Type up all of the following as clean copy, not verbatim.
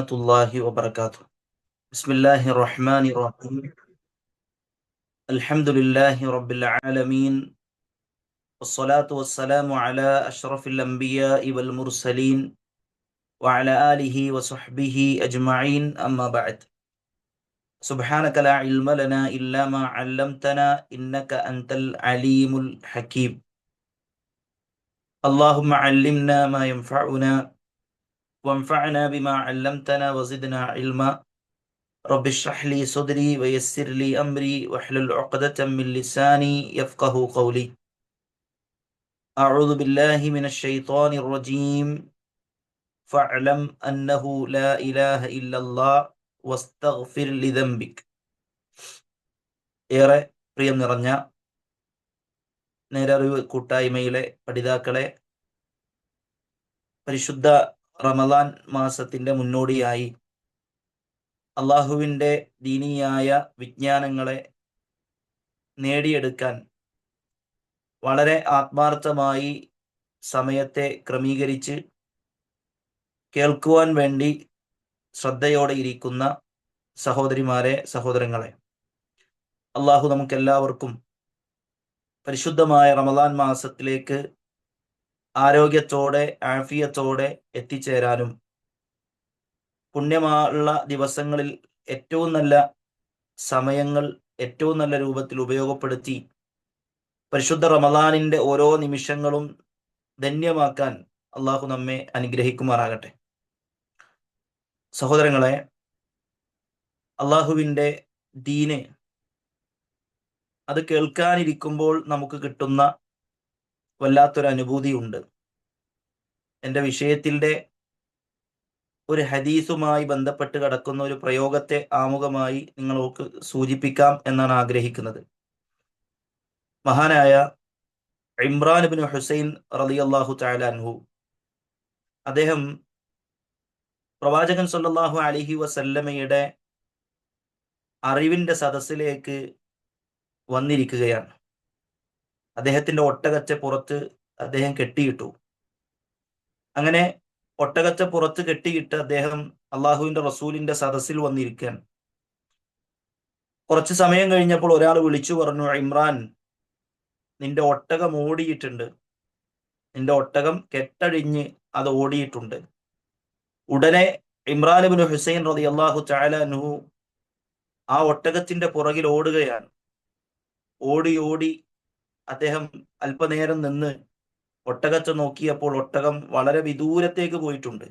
വറഹ്മത്തുള്ളാഹി വബറകാതുഹു. ബിസ്മില്ലാഹിർ റഹ്മാനിർ റഹീം. അൽഹംദുലില്ലാഹി റബ്ബിൽ ആലമീൻ. വസ്സലാത്തു വസ്സലാമു അലാ അഷ്റഫിൽ അംബിയാഇ വൽ മുർസലീൻ വഅലാ ആലിഹി വസ്വഹ്ബിഹി അജ്മഈൻ. അമ്മാ ബഅദ്. സുബ്ഹാനക ലാ ഇൽമ ലനാ ഇല്ലാ മാ അല്ലംതനാ ഇന്നക അൻതൽ അലീമുൽ ഹകീം. അല്ലാഹുമ്മ അല്ലിംനാ മാ യൻഫഉനാ വൻഫഅനാ ബിമാ അല്ലംതനാ വസിദ്നാ ഇൽമാ. റബ്ബി ഇശ്റഹ് ലി സദ്രി വയസ്സിർ ലി അംരി വഹ്ലുൽ ഉഖ്ദതം മിൻ ലിസാനി യഫ്ഖഹു ഖൗലി. അഊദു ബില്ലാഹി മിനശ് ശൈത്വാനിർ റജീം. ഫഅലം അന്നഹു ലാ ഇലാഹ ഇല്ലല്ലാഹ് വസ്തഗ്ഫിർ ലിദംബിക്. ഏറെ പ്രിയം നിറഞ്ഞ നേരറിവ് കൂട്ടായ്മയിലെ പഠിതാക്കളെ, പരിശുദ്ധ റമദാൻ മാസത്തിന്റെ മുന്നോടിയായി അള്ളാഹുവിൻ്റെ ദീനീയായ വിജ്ഞാനങ്ങളെ നേടിയെടുക്കാൻ വളരെ ആത്മാർത്ഥമായി സമയത്തെ ക്രമീകരിച്ച് കേൾക്കുവാൻ വേണ്ടി ശ്രദ്ധയോടെ ഇരിക്കുന്ന സഹോദരിമാരെ, സഹോദരങ്ങളെ, അള്ളാഹു നമുക്കെല്ലാവർക്കും പരിശുദ്ധമായ റമദാൻ മാസത്തിലേക്ക് ആരോഗ്യത്തോടെ ആഫിയത്തോടെ എത്തിച്ചേരാനും പുണ്യമുള്ള ദിവസങ്ങളിൽ ഏറ്റവും നല്ല സമയങ്ങൾ ഏറ്റവും നല്ല രൂപത്തിൽ ഉപയോഗപ്പെടുത്തി പരിശുദ്ധ റമദാനിൻ്റെ ഓരോ നിമിഷങ്ങളും ധന്യമാക്കാൻ അള്ളാഹു നമ്മെ അനുഗ്രഹിക്കുമാറാകട്ടെ. സഹോദരങ്ങളെ, അള്ളാഹുവിൻ്റെ ദീന് അത് കേൾക്കാനിരിക്കുമ്പോൾ നമുക്ക് കിട്ടുന്ന വല്ലാത്തൊരു അനുഭൂതിയുണ്ട്. എൻ്റെ വിഷയത്തിൻ്റെ ഒരു ഹദീസുമായി ബന്ധപ്പെട്ട് കിടക്കുന്ന ഒരു പ്രയോഗത്തെ ആമുഖമായി നിങ്ങൾക്ക് സൂചിപ്പിക്കാം എന്നാണ് ആഗ്രഹിക്കുന്നത്. മഹാനായ ഇമ്രാൻ ഇബ്നു ഹുസൈൻ റളിയല്ലാഹു തആല അൻഹു, അദ്ദേഹം പ്രവാചകൻ സല്ലല്ലാഹു അലൈഹി വസല്ലമയുടെ അറിവിൻ്റെ സദസ്സിലേക്ക് വന്നിരിക്കുകയാണ്. അദ്ദേഹത്തിൻ്റെ ഒട്ടകത്തെ പുറത്ത് അദ്ദേഹം കെട്ടിയിട്ടു. അങ്ങനെ ഒട്ടകത്തെ പുറത്ത് കെട്ടിയിട്ട് അദ്ദേഹം അള്ളാഹുവിൻ്റെ റസൂലിൻ്റെ സദസ്സിൽ വന്നിരിക്കുകയാണ്. കുറച്ച് സമയം കഴിഞ്ഞപ്പോൾ ഒരാൾ വിളിച്ചു പറഞ്ഞു, ഇമ്രാൻ, നിന്റെ ഒട്ടകം ഓടിയിട്ടുണ്ട്, നിന്റെ ഒട്ടകം കെട്ടഴിഞ്ഞ് അത് ഓടിയിട്ടുണ്ട്. ഉടനെ ഇമ്രാൻ ഇബ്നു ഹുസൈൻ റളിയല്ലാഹു തആല അൻഹു ആ ഒട്ടകത്തിന്റെ പുറകിൽ ഓടുകയാണ്. ഓടി ഓടി അദ്ദേഹം അല്പനേരം നിന്ന് ഒട്ടകത്തെ നോക്കിയപ്പോൾ ഒട്ടകം വളരെ വിദൂരത്തേക്ക് പോയിട്ടുണ്ട്.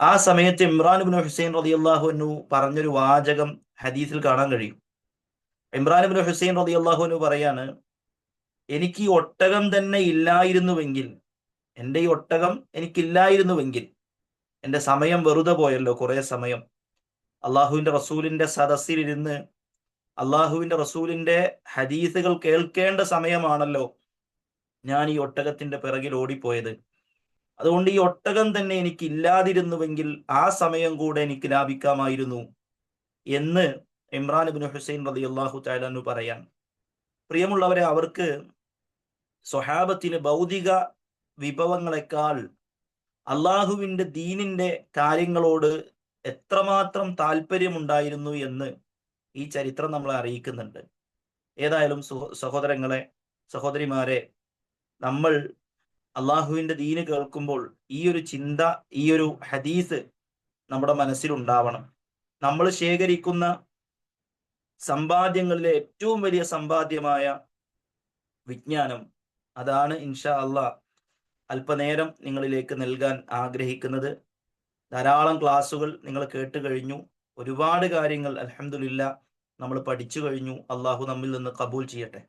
ആ സമയത്ത് ഇമ്രാൻ ഇബ്നു ഹുസൈൻ റളിയല്ലാഹു അൻഹു പറഞ്ഞൊരു വാചകം ഹദീസിൽ കാണാൻ കഴിയും. ഇമ്രാൻ ഇബ്നു ഹുസൈൻ റളിയല്ലാഹു അൻഹു പറയാണ്, എനിക്ക് ഈ ഒട്ടകം തന്നെ ഇല്ലായിരുന്നുവെങ്കിൽ, എൻ്റെ ഈ ഒട്ടകം എനിക്കില്ലായിരുന്നുവെങ്കിൽ എൻ്റെ സമയം വെറുതെ പോയല്ലോ. കുറേ സമയം അള്ളാഹുവിൻ്റെ റസൂലിൻ്റെ സദസ്സിലിരുന്ന് അള്ളാഹുവിൻ്റെ റസൂലിൻ്റെ ഹദീസുകൾ കേൾക്കേണ്ട സമയമാണല്ലോ ഞാൻ ഈ ഒട്ടകത്തിൻ്റെ പിറകിൽ ഓടിപ്പോയത്. അതുകൊണ്ട് ഈ ഒട്ടകം തന്നെ എനിക്ക് ഇല്ലാതിരുന്നുവെങ്കിൽ ആ സമയം കൂടെ എനിക്ക് ലാഭിക്കാമായിരുന്നു എന്ന് ഇമ്രാൻ ഇബ്നു ഹുസൈൻ റളിയല്ലാഹു തആല അൻഹു പറയാൻ. പ്രിയമുള്ളവരെ, അവർക്ക് സ്വഹാബത്തിന് ഭൗതിക വിഭവങ്ങളെക്കാൾ അള്ളാഹുവിൻ്റെ ദീനിൻ്റെ കാര്യങ്ങളോട് എത്രമാത്രം താല്പര്യമുണ്ടായിരുന്നു എന്ന് ഈ ചരിത്രം നമ്മളെ അറിയിക്കുന്നുണ്ട്. ഏതായാലും സഹോദരങ്ങളെ, സഹോദരിമാരെ, നമ്മൾ അള്ളാഹുവിൻ്റെ ദീന് കേൾക്കുമ്പോൾ ഈ ഒരു ചിന്ത, ഈ ഒരു ഹദീസ് നമ്മുടെ മനസ്സിലുണ്ടാവണം. നമ്മൾ ശേഖരിക്കുന്ന സമ്പാദ്യങ്ങളിലെ ഏറ്റവും വലിയ സമ്പാദ്യമായ വിജ്ഞാനം, അതാണ് ഇൻഷാ അള്ളാഹ് അല്പനേരം നിങ്ങളിലേക്ക് നൽകാൻ ആഗ്രഹിക്കുന്നത്. ധാരാളം ക്ലാസ്സുകൾ നിങ്ങൾ കേട്ട് കഴിഞ്ഞു. ഒരുപാട് കാര്യങ്ങൾ അൽഹംദുലില്ലാഹ് നമ്മൾ പഠിച്ചു കഴിഞ്ഞു. അള്ളാഹു നമ്മിൽ നിന്ന് കബൂൽ ചെയ്യട്ടെ.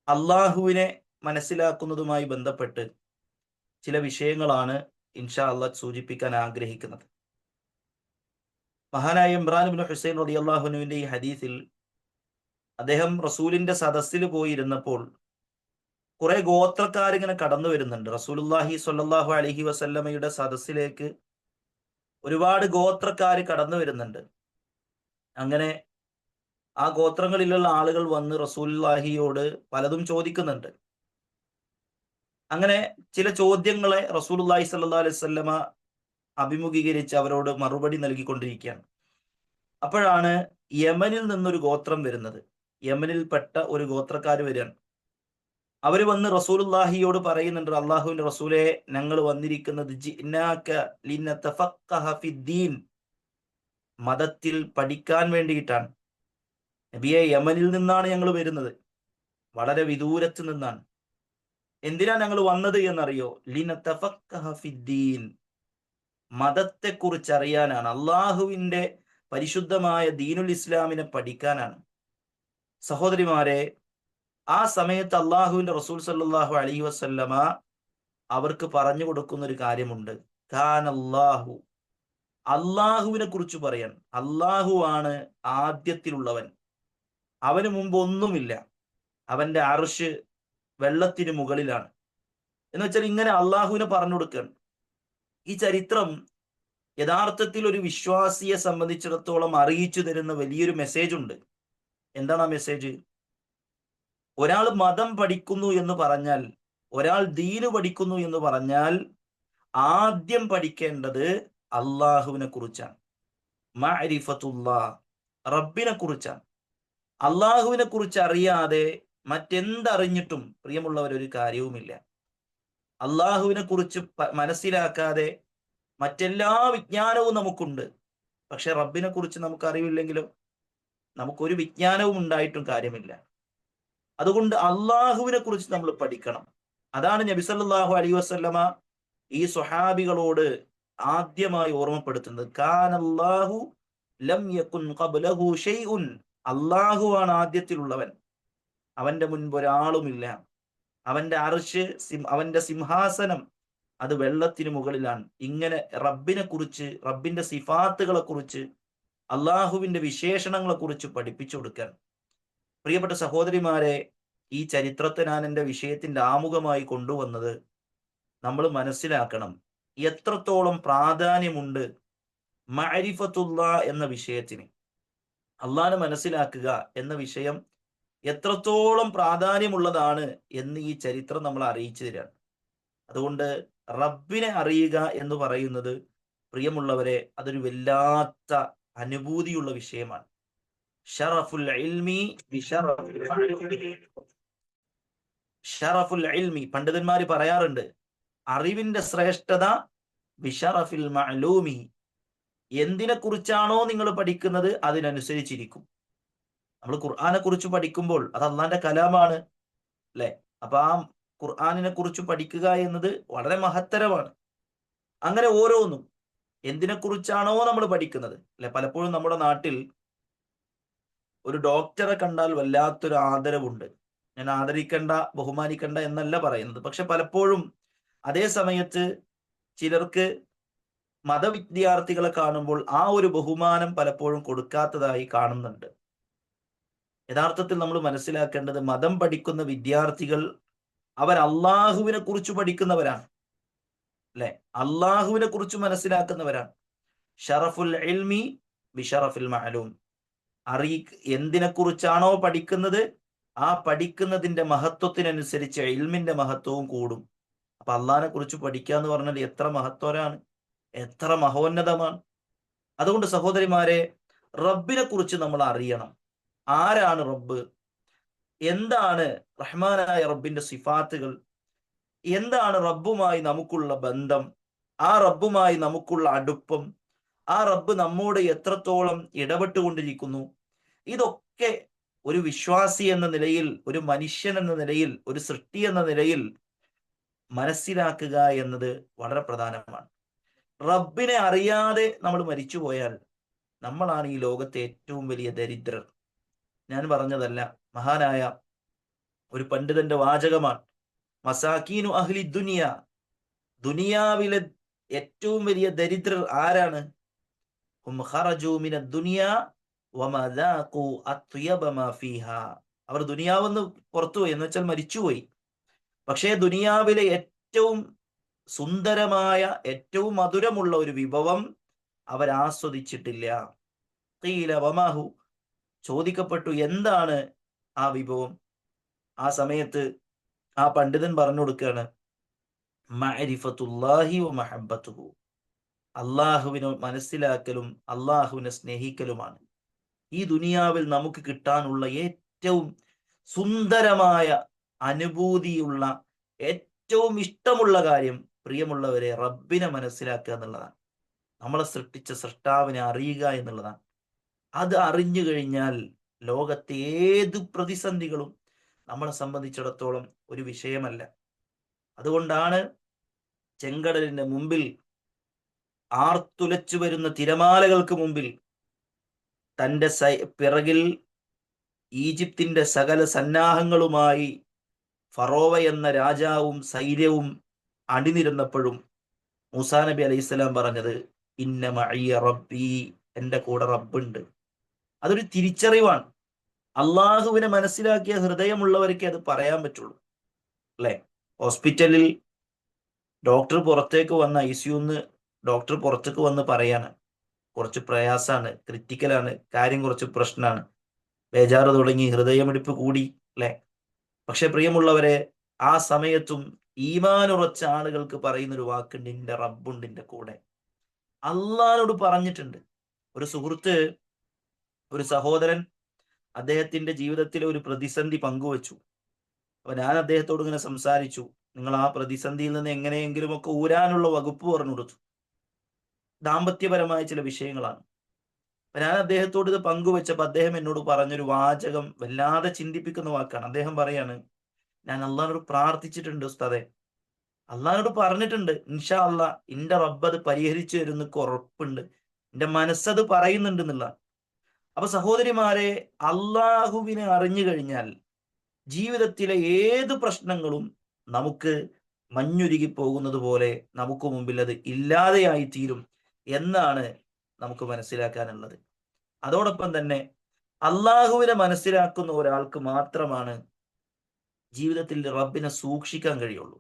അള്ളാഹുവിനെ മനസ്സിലാക്കുന്നതുമായി ബന്ധപ്പെട്ട് ചില വിഷയങ്ങളാണ് ഇൻഷാ അള്ളാഹ് സൂചിപ്പിക്കാൻ ആഗ്രഹിക്കുന്നത്. മഹാനായ ഇമ്രാൻ ഇബ്നു ഹുസൈൻ റളിയല്ലാഹു അൻഹുവിൻ്റെ ഈ ഹദീസിൽ അദ്ദേഹം റസൂലിൻ്റെ സദസ്സിൽ പോയിരുന്നപ്പോൾ കുറെ ഗോത്രക്കാരിങ്ങനെ കടന്നു വരുന്നുണ്ട്. റസൂലുള്ളാഹി സ്വല്ലല്ലാഹു അലൈഹി വസല്ലമയുടെ സദസ്സിലേക്ക് ഒരുപാട് ഗോത്രക്കാർ കടന്നു വരുന്നുണ്ട്. അങ്ങനെ ആ ഗോത്രങ്ങളിലുള്ള ആളുകൾ വന്ന് റസൂലുള്ളാഹിയോട് പലതും ചോദിക്കുന്നുണ്ട്. അങ്ങനെ ചില ചോദ്യങ്ങളെ റസൂലുള്ളാഹി സ്വല്ലല്ലാഹു അലൈഹി വസല്ലമ അഭിമുഖീകരിച്ച് അവരോട് മറുപടി നൽകിക്കൊണ്ടിരിക്കുകയാണ്. അപ്പോഴാണ് യമനിൽ നിന്നൊരു ഗോത്രം വരുന്നത്. യമനിൽപ്പെട്ട ഒരു ഗോത്രക്കാർ വരികയാണ്. അവർ വന്ന് റസൂലുള്ളാഹിയോട് പറയുന്നുണ്ട്, അള്ളാഹുവിന്റെ റസൂലെ, ഞങ്ങൾ വന്നിരിക്കുന്നത് ജിനാക ലിനതഫഖഹ ഫിദ്ദീൻ, മതത്തിൽ പഠിക്കാൻ വേണ്ടിയിട്ടാണ്. നബിയെ, യമനിൽ നിന്നാണ് ഞങ്ങൾ വരുന്നത്, വളരെ വിദൂരത്ത് നിന്നാണ്. എന്തിനാ ഞങ്ങൾ വന്നത് എന്നറിയോ? ലിനതഫഖഹ ഫിദ്ദീൻ, മതത്തെക്കുറിച്ച് അറിയാനാണ്, അള്ളാഹുവിന്റെ പരിശുദ്ധമായ ദീനുൽ ഇസ്ലാമിനെ പഠിക്കാനാണ്. സഹോദരിമാരെ, ആ സമയത്ത് അള്ളാഹുവിന്റെ റസൂൽ സല്ലല്ലാഹു അലൈഹി വസല്ലമ അവർക്ക് പറഞ്ഞു കൊടുക്കുന്ന ഒരു കാര്യമുണ്ട്. കാനല്ലാഹു, അള്ളാഹുവിനെ കുറിച്ച് പറയാൻ. അള്ളാഹു ആണ് ആദ്യത്തിലുള്ളവൻ, അവന് മുമ്പ് ഒന്നുമില്ല, അവന്റെ അർശ് വെള്ളത്തിന് മുകളിലാണ് എന്ന് വെച്ചാൽ ഇങ്ങനെ അള്ളാഹുവിനെ പറഞ്ഞു കൊടുക്കുകയാണ്. ഈ ചരിത്രം യഥാർത്ഥത്തിൽ ഒരു വിശ്വാസിയെ സംബന്ധിച്ചിടത്തോളം അറിയിച്ചു തരുന്ന വലിയൊരു മെസ്സേജ് ഉണ്ട്. എന്താണ് ആ മെസ്സേജ്? ഒരാൾ മതം പഠിക്കുന്നു എന്ന് പറഞ്ഞാൽ, ഒരാൾ ദീന് പഠിക്കുന്നു എന്ന് പറഞ്ഞാൽ ആദ്യം പഠിക്കേണ്ടത് അള്ളാഹുവിനെ കുറിച്ചാണ്. മഅരിഫത്തുല്ലാ, റബ്ബിനെ കുറിച്ചാണ്. അള്ളാഹുവിനെ കുറിച്ച് അറിയാതെ മറ്റെന്തറിഞ്ഞിട്ടും പ്രിയമുള്ളവർ ഒരു കാര്യവുമില്ല. അള്ളാഹുവിനെ കുറിച്ച് മനസ്സിലാക്കാതെ മറ്റെല്ലാ വിജ്ഞാനവും നമുക്കുണ്ട്, പക്ഷെ റബ്ബിനെ കുറിച്ച് നമുക്ക് അറിവില്ലെങ്കിലോ നമുക്കൊരു വിജ്ഞാനവും ഉണ്ടായിട്ടും കാര്യമില്ല. അതുകൊണ്ട് അള്ളാഹുവിനെ കുറിച്ച് നമ്മൾ പഠിക്കണം. അതാണ് നബി സല്ലല്ലാഹു അലൈഹി വസല്ലമ ഈ സ്വഹാബികളോട് ആദ്യമായി ഓർമ്മപ്പെടുത്തുന്നത്. കാനല്ലാഹു ലം യകുൻ ഖബ്ലഹു ഷൈഉൻ, അള്ളാഹുവാണ് ആദ്യത്തിലുള്ളവൻ, അവന്റെ മുൻപ് ഒരാളുമില്ല. അവന്റെ അർശ്, അവന്റെ സിംഹാസനം അത് വെള്ളത്തിന് മുകളിലാണ്. ഇങ്ങനെ റബ്ബിനെ കുറിച്ച്, റബ്ബിന്റെ സിഫാത്തുകളെ കുറിച്ച്, അള്ളാഹുവിന്റെ വിശേഷണങ്ങളെ കുറിച്ച് പഠിപ്പിച്ചു കൊടുക്കാൻ. പ്രിയപ്പെട്ട സഹോദരിമാരെ, ഈ ചരിത്രത്തെ ഞാൻ എൻ്റെ വിഷയത്തിന്റെ ആമുഖമായി കൊണ്ടുവന്നത് നമ്മൾ മനസ്സിലാക്കണം എത്രത്തോളം പ്രാധാന്യമുണ്ട് മഅരിഫത്തുള്ള എന്ന വിഷയത്തിന്. അള്ളാഹനെ മനസ്സിലാക്കുക എന്ന വിഷയം എത്രത്തോളം പ്രാധാന്യമുള്ളതാണ് എന്ന് ഈ ചരിത്രം നമ്മൾ അറിയിച്ചു തരാണ്. അതുകൊണ്ട് റബ്ബിനെ അറിയുക എന്ന് പറയുന്നത്, പ്രിയമുള്ളവരെ, അതൊരു വല്ലാത്ത അനുഭൂതിയുള്ള വിഷയമാണ്. ഷറഫുൽ ഇൽമി ഷറഫുൽ ഇൽമി, പണ്ഡിതന്മാര് പറയാറുണ്ട്, അറിവിന്റെ ശ്രേഷ്ഠത ബിഷറഫിൽ മഅലൂമി, എന്തിനെ കുറിച്ചാണോ നിങ്ങൾ പഠിക്കുന്നത് അതിനനുസരിച്ചിരിക്കും. നമ്മൾ ഖുർആനെ കുറിച്ച് പഠിക്കുമ്പോൾ അത് അള്ളാന്റെ കലാമാണ്, അല്ലെ? അപ്പൊ ആ ഖുർആനിനെ കുറിച്ച് പഠിക്കുക എന്നത് വളരെ മഹത്തരമാണ്. അങ്ങനെ ഓരോന്നും എന്തിനെ കുറിച്ചാണോ നമ്മൾ പഠിക്കുന്നത്, അല്ലെ? പലപ്പോഴും നമ്മുടെ നാട്ടിൽ ഒരു ഡോക്ടറെ കണ്ടാൽ വല്ലാത്തൊരു ആദരവുണ്ട്. ഞാൻ ആദരിക്കണ്ട, ബഹുമാനിക്കണ്ട എന്നല്ല പറയുന്നത്, പക്ഷെ പലപ്പോഴും അതേ സമയത്ത് ചിലർക്ക് മതവിദ്യാർത്ഥികളെ കാണുമ്പോൾ ആ ഒരു ബഹുമാനം പലപ്പോഴും കൊടുക്കാത്തതായി കാണുന്നുണ്ട്. യഥാർത്ഥത്തിൽ നമ്മൾ മനസ്സിലാക്കേണ്ടത്, മതം പഠിക്കുന്ന വിദ്യാർത്ഥികൾ അവർ അള്ളാഹുവിനെ കുറിച്ച് പഠിക്കുന്നവരാണ്, അല്ലെ? അള്ളാഹുവിനെ കുറിച്ച് മനസ്സിലാക്കുന്നവരാണ്. ഷറഫുൽ ഇൽമി ബിഷറഫിൽ മഅലൂം, എന്തിനെ കുറിച്ചാണോ പഠിക്കുന്നത് ആ പഠിക്കുന്നതിന്റെ മഹത്വത്തിനനുസരിച്ച് ഇൽമിന്റെ മഹത്വവും കൂടും. അപ്പൊ അള്ളാഹിനെ കുറിച്ച് പഠിക്കുക എന്ന് പറഞ്ഞാൽ എത്ര മഹത്വരാണ്, എത്ര മഹോന്നതമാണ്. അതുകൊണ്ട് സഹോദരിമാരെ, റബ്ബിനെ കുറിച്ച് നമ്മൾ അറിയണം. ആരാണ് റബ്ബ്? എന്താണ് റഹ്മാനായ റബ്ബിന്റെ സിഫാത്തുകൾ? എന്താണ് റബ്ബുമായി നമുക്കുള്ള ബന്ധം? ആ റബ്ബുമായി നമുക്കുള്ള അടുപ്പം, ആ റബ്ബ് നമ്മോട് എത്രത്തോളം ഇടപെട്ടുകൊണ്ടിരിക്കുന്നു? ഇതൊക്കെ ഒരു വിശ്വാസി എന്ന നിലയിൽ, ഒരു മനുഷ്യൻ എന്ന നിലയിൽ, ഒരു സൃഷ്ടി എന്ന നിലയിൽ മനസ്സിലാക്കുക എന്നത് വളരെ പ്രധാനമാണ്. റബ്ബിനെ അറിയാതെ നമ്മൾ മരിച്ചുപോയാൽ നമ്മളാണ് ഈ ലോകത്തെ ഏറ്റവും വലിയ ദരിദ്രർ. ഞാൻ പറഞ്ഞതല്ല, മഹാനായ ഒരു പണ്ഡിതന്റെ വാചകമാണ്. മസാക്കീനു അഹ്ലി ദുനിയ, ദുനിയാവിലെ ഏറ്റവും വലിയ ദരിദ്രർ ആരാണ്? ഹും ഖറജു മിന ദുനിയ വമാ ദാഖു അത്യബ മാ ഫീഹാ, അവർ ദുനിയാവെന്ന് പുറത്തുപോയി, എന്ന് വെച്ചാൽ മരിച്ചുപോയി, പക്ഷേ ദുനിയാവിലെ ഏറ്റവും സുന്ദരമായ, ഏറ്റവും മധുരമുള്ള ഒരു വിഭവം അവരാസ്വദിച്ചിട്ടില്ല. ഖീല വമാഹു, ചോദിക്കപ്പെട്ടു എന്താണ് ആ വിഭവം? ആ സമയത്ത് ആ പണ്ഡിതൻ പറഞ്ഞു കൊടുക്കുകയാണ്, മഅരിഫത്തുല്ലാഹി വ മഹബ്ബത്തുഹു, അള്ളാഹുവിനെ മനസ്സിലാക്കലും അള്ളാഹുവിനെ സ്നേഹിക്കലുമാണ്. ഈ ദുനിയാവിൽ നമുക്ക് കിട്ടാനുള്ള ഏറ്റവും സുന്ദരമായ അനുഭൂതിയുള്ള ഏറ്റവും ഇഷ്ടമുള്ള കാര്യം, പ്രിയമുള്ളവരെ, റബ്ബിനെ മനസ്സിലാക്കുക എന്നുള്ളതാണ്. നമ്മളെ സൃഷ്ടിച്ച സൃഷ്ടാവിനെ അറിയുക എന്നുള്ളതാണ്. അത് അറിഞ്ഞു കഴിഞ്ഞാൽ ലോകത്തെ ഏത് പ്രതിസന്ധികളും നമ്മളെ സംബന്ധിച്ചിടത്തോളം ഒരു വിഷയമല്ല. അതുകൊണ്ടാണ് ചെങ്കടലിന്റെ മുമ്പിൽ ആർത്തുലച്ചു വരുന്ന തിരമാലകൾക്ക് മുമ്പിൽ തന്റെ പിറകിൽ ഈജിപ്തിന്റെ സകല സന്നാഹങ്ങളുമായി ഫറോവ എന്ന രാജാവും സൈന്യവും അണിനിരുന്നപ്പോഴും മൂസാ നബി അലൈഹിസ്സലാം പറഞ്ഞത്, ഇന്ന മഅയ്യ റബ്ബി, എന്റെ കൂടെ റബ്ബുണ്ട്. അതൊരു തിരിച്ചറിവാണ്. അള്ളാഹുവിനെ മനസ്സിലാക്കിയ ഹൃദയമുള്ളവർക്ക് അത് പറയാൻ പറ്റുള്ളൂ, അല്ലെ? ഹോസ്പിറ്റലിൽ ഡോക്ടർ പുറത്തേക്ക് വന്ന ഐസിയുന്ന് ഡോക്ടർ പുറത്തേക്ക് വന്ന് പറയാണ്, കുറച്ച് പ്രയാസാണ്, ക്രിറ്റിക്കലാണ്, കാര്യം കുറച്ച് പ്രശ്നമാണ്, ബേജാറ് തുടങ്ങി, ഹൃദയമിടിപ്പ് കൂടി, അല്ലെ? പക്ഷെ പ്രിയമുള്ളവരെ, ആ സമയത്തും ഈമാനുറച്ച ആളുകൾക്ക് പറയുന്നൊരു വാക്കുണ്ട്, നിന്റെ റബ്ബുണ്ട് നിന്റെ കൂടെ. അള്ളാഹിനോട് പറഞ്ഞിട്ടുണ്ട്. ഒരു സുഹൃത്ത്, ഒരു സഹോദരൻ അദ്ദേഹത്തിന്റെ ജീവിതത്തിലെ ഒരു പ്രതിസന്ധി പങ്കുവച്ചു. അപ്പൊ ഞാൻ അദ്ദേഹത്തോട് ഇങ്ങനെ സംസാരിച്ചു. നിങ്ങൾ ആ പ്രതിസന്ധിയിൽ നിന്ന് എങ്ങനെയെങ്കിലും ഒക്കെ ഊരാനുള്ള വകുപ്പ് പറഞ്ഞു കൊടുത്തു. ദാമ്പത്യപരമായ ചില വിഷയങ്ങളാണ്. അപ്പൊ ഞാൻ അദ്ദേഹത്തോട് ഇത് പങ്കുവെച്ചപ്പോൾ അദ്ദേഹം എന്നോട് പറഞ്ഞൊരു വാചകം വല്ലാതെ ചിന്തിപ്പിക്കുന്ന വാക്കാണ്. അദ്ദേഹം പറയാണ്, ഞാൻ അള്ളാഹിനോട് പ്രാർത്ഥിച്ചിട്ടുണ്ട് ഉസ്താദെ, അള്ളാഹിനോട് പറഞ്ഞിട്ടുണ്ട്, ഇൻഷാ അള്ളാ എന്റെ റബ്ബ് അത് പരിഹരിച്ചു തരുന്നൊക്കെ ഉറപ്പുണ്ട്, എന്റെ മനസ്സത് പറയുന്നുണ്ട് എന്നുള്ള. അപ്പൊ സഹോദരിമാരെ, അള്ളാഹുവിനെ അറിഞ്ഞു കഴിഞ്ഞാൽ ജീവിതത്തിലെ ഏത് പ്രശ്നങ്ങളും നമുക്ക് മഞ്ഞുരുകി പോകുന്നത് പോലെ നമുക്ക് മുമ്പിൽ അത് ഇല്ലാതെയായി തീരും എന്നാണ് നമുക്ക് മനസ്സിലാക്കാനുള്ളത്. അതോടൊപ്പം തന്നെ അള്ളാഹുവിനെ മനസ്സിലാക്കുന്ന ഒരാൾക്ക് മാത്രമാണ് ജീവിതത്തിൽ റബ്ബിനെ സൂക്ഷിക്കാൻ കഴിയുള്ളൂ.